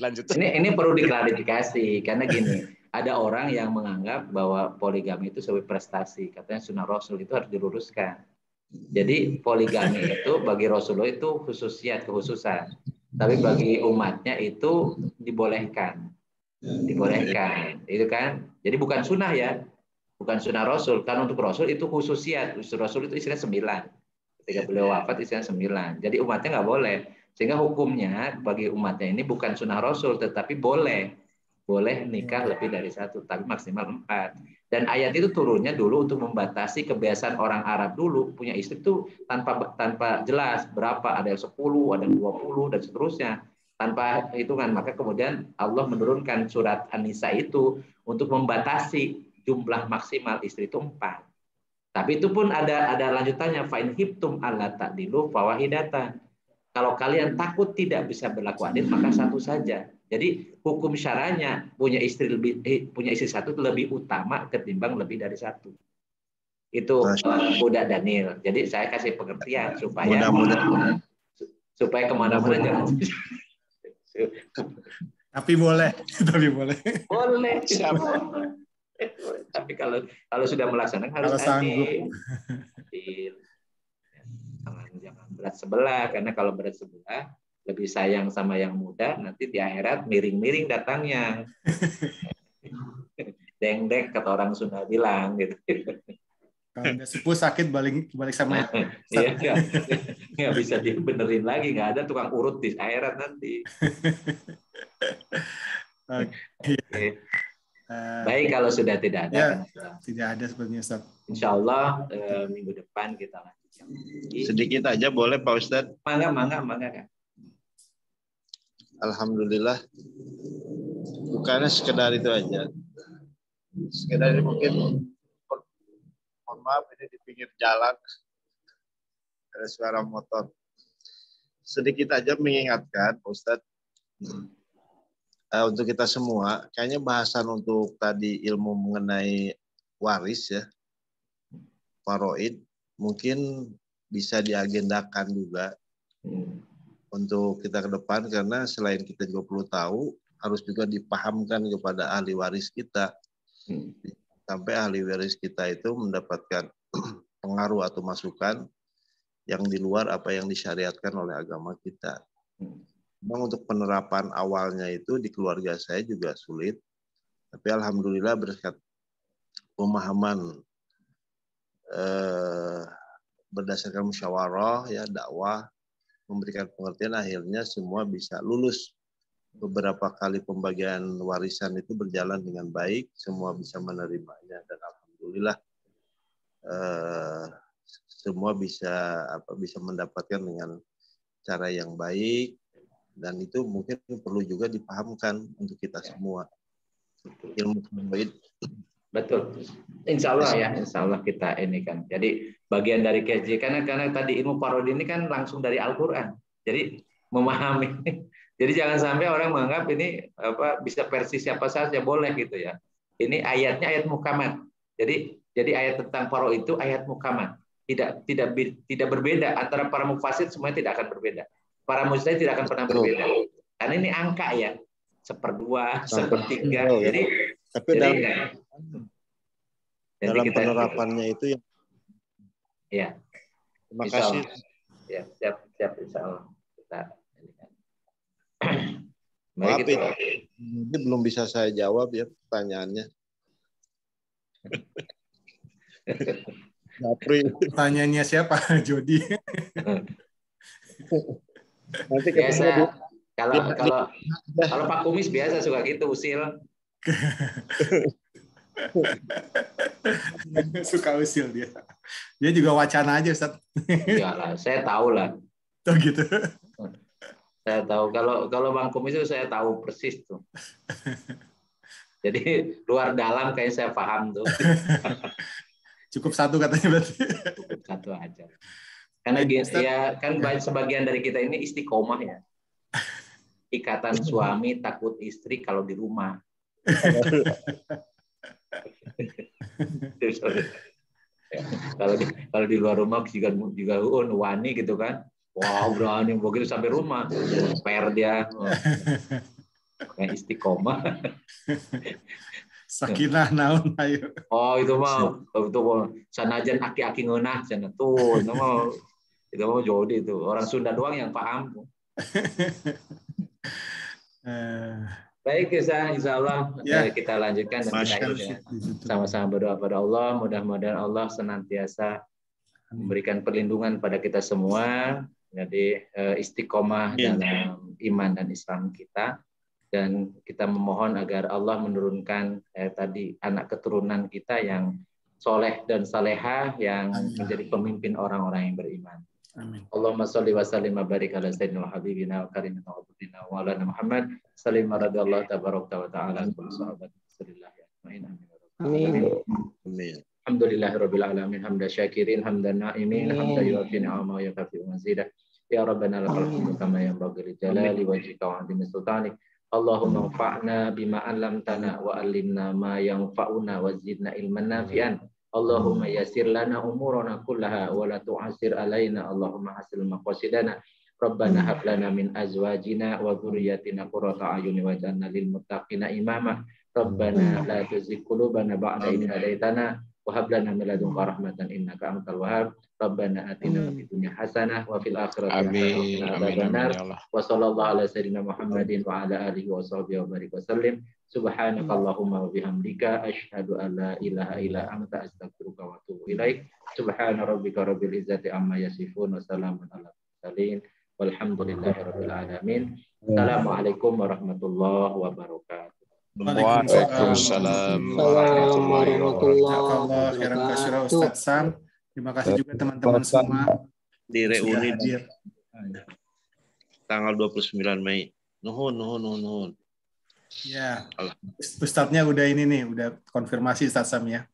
Lanjut. Ini perlu diklarifikasi karena gini, ada orang yang menganggap bahwa poligami itu sebagai prestasi. Katanya sunnah Rasul itu harus diluruskan. Jadi poligami itu bagi Rasulullah itu khususan. Tapi bagi umatnya itu dibolehkan, itu kan. Jadi bukan sunnah ya, bukan sunnah Rasul. Kan untuk Rasul itu khususiat. Rasul itu istilah 9. Ketika beliau wafat istilah 9. Jadi umatnya nggak boleh. Sehingga hukumnya bagi umatnya ini bukan sunnah Rasul, tetapi boleh nikah lebih dari 1, tapi maksimal 4. Dan ayat itu turunnya dulu untuk membatasi kebiasaan orang Arab dulu punya istri itu tanpa jelas berapa, ada yang 10, ada yang 20 dan seterusnya. tanpa hitungan. Maka kemudian Allah menurunkan surat An-Nisa itu untuk membatasi jumlah maksimal istri itu 4. Tapi itu pun ada lanjutannya, fa in hibtum alla ta'dilu fawahidatan. Kalau kalian takut tidak bisa berlaku adil, maka satu saja. Jadi hukum syaranya punya istri satu lebih utama ketimbang lebih dari satu. Itu budak Daniel. Jadi saya kasih pengertian supaya kemana-mana jangan. Tapi boleh. Boleh. Tapi kalau sudah melaksanakan harus sanggup. Jangan berat sebelah, karena kalau berat sebelah lebih sayang sama yang muda, nanti di akhirat miring-miring datangnya. Deng-deng kata orang Sunda bilang gitu. Kalau udah sepuh sakit balik sama. Iya, nggak bisa dibenerin lagi, nggak ada tukang urut di akhirat nanti. Okay. Baik, kalau sudah tidak ada. Ya, tidak ada sepertinya, Ustaz. Insya Allah minggu depan kita lanjutkan. Sedikit aja boleh Pak Ustadz? Mangga Kak. Alhamdulillah. Bukannya sekedar itu aja. Sekedar mungkin, mohon maaf ini di pinggir jalan ada suara motor. Sedikit aja mengingatkan Pak Ustadz, untuk kita semua, kayaknya bahasan untuk tadi ilmu mengenai waris ya, faraid, mungkin bisa diagendakan juga untuk kita ke depan, karena selain kita juga perlu tahu, harus juga dipahamkan kepada ahli waris kita. Sampai ahli waris kita itu mendapatkan pengaruh atau masukan yang di luar apa yang disyariatkan oleh agama kita. Memang untuk penerapan awalnya itu di keluarga saya juga sulit, tapi alhamdulillah berkat pemahaman berdasarkan musyawarah ya, dakwah, memberikan pengertian, akhirnya semua bisa lulus. Beberapa kali pembagian warisan itu berjalan dengan baik, semua bisa menerimanya, dan alhamdulillah semua bisa mendapatkan dengan cara yang baik. Dan itu mungkin perlu juga dipahamkan untuk kita semua. Ilmu faraid. Betul. Insya Allah kita ini kan. Jadi bagian dari KJ, karena tadi ilmu faraid ini kan langsung dari Al-Quran. Jadi memahami. Jadi jangan sampai orang menganggap ini bisa versi siapa saja boleh gitu ya. Ini ayatnya ayat muhkamat. Jadi ayat tentang faraid itu ayat muhkamat. Tidak berbeda antara para mufasir, semuanya tidak akan berbeda. Para mujtahid tidak akan pernah berbeda. Karena ini angka ya, 1/2, 1/3. Dalam penerapannya itu yang. Ya. Terima kasih. Ya, siap insya Allah. Kita maaf ini belum bisa saya jawab ya pertanyaannya. Pertanyaannya siapa? Jody. Nanti biasa kalau Pak Kumis biasa suka gitu usil. Suka usil dia. Dia juga wacana aja, Ustaz. Iyalah, saya tahu lah. Oh gitu. Saya tahu kalau Bang Kumis itu saya tahu persis tuh. Jadi luar dalam kayak saya paham tuh. Cukup satu katanya berarti. Cukup satu aja. Karena ya kan sebagian dari kita ini istiqomah ya. Ikatan suami takut istri kalau di rumah. Kalau di luar rumah juga wani gitu kan. Wow, berani begitu sampai rumah. Per dia. Kayak istiqomah. Sakinah naon ayo. Oh, itu mah sanajan aki-aki ngeunah cenah tuh, itu mau Jody itu. Orang Sunda doang yang paham tuh. Baik, insya Allah kita lanjutkan dan kita sama-sama berdoa pada Allah. Mudah-mudahan Allah senantiasa memberikan perlindungan pada kita semua. Jadi istiqomah dalam iman dan Islam kita. Dan kita memohon agar Allah menurunkan tadi anak keturunan kita yang soleh dan salehah yang menjadi pemimpin orang-orang yang beriman. Amin. Allahumma sholli wa sallim wa barik ala sayyidina wa habibina wa karimina wa abdina wa ala Muhammad sallim radhiyallahu tabaraka wa ta'ala an sahabat Rasulillah ajmain. Amin. Amin. Alhamdulillahirabbil alamin hamdan syakirin hamdan na'imin hamdan yu'ti ni'ama wa yakafi mazidah. Ya Rabbana lakal hamdu kama yanbaghi li jalali wajhika wa 'azimi sultanik. Allahumma anfa'na bima 'allamtana wa 'allimna ma yanfa'una wa zidna ilman nafi'an. Allahumma yassir lana umurana kullaha wa la tu'assir alaina. Allahumma hasil maqasidana. Rabbana hab lana min azwajina wa dhurriyyatina qurrata a'yun waj'alna lil muttaqina imama. Rabbana la tuzigh qulubana ba'da idh hadaitana wa hab lana min ladunka rahmatan innaka antal wahhab. Rabbana atina fid dunya hasanah wa fil akhirati hasanah wa qina adzabannar. Wa sallallahu ala sayyidina Muhammadin wa ala alihi wa sahbihi wa barik wa sallim. Subhanakallahumma wa bihamdika asyhadu an la ilaha illa anta astaghfiruka wa atubu ilaik. Subhana rabbika rabbil izzati amma yasifun wa salamun alal mursalin walhamdulillahi rabbil alamin. Assalamualaikum warahmatullahi wabarakatuh. Waalaikumsalam warahmatullahi wabarakatuh. Ustaz Sam. Terima kasih juga teman-teman semua di reuni tanggal 29 Mei. Nuhun. Ya, Ustadznya udah ini nih, udah konfirmasi Ustaz Sam ya.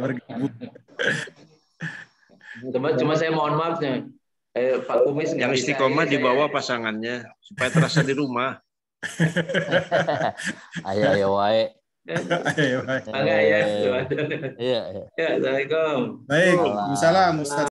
Bergabung. Cuma saya mohon maaf nih, Pak Kumis yang istiqomah dibawa pasangannya supaya terasa di rumah. Ayo wae. Iya. Assalamualaikum. Baik, Waalaikumsalam Ustaz.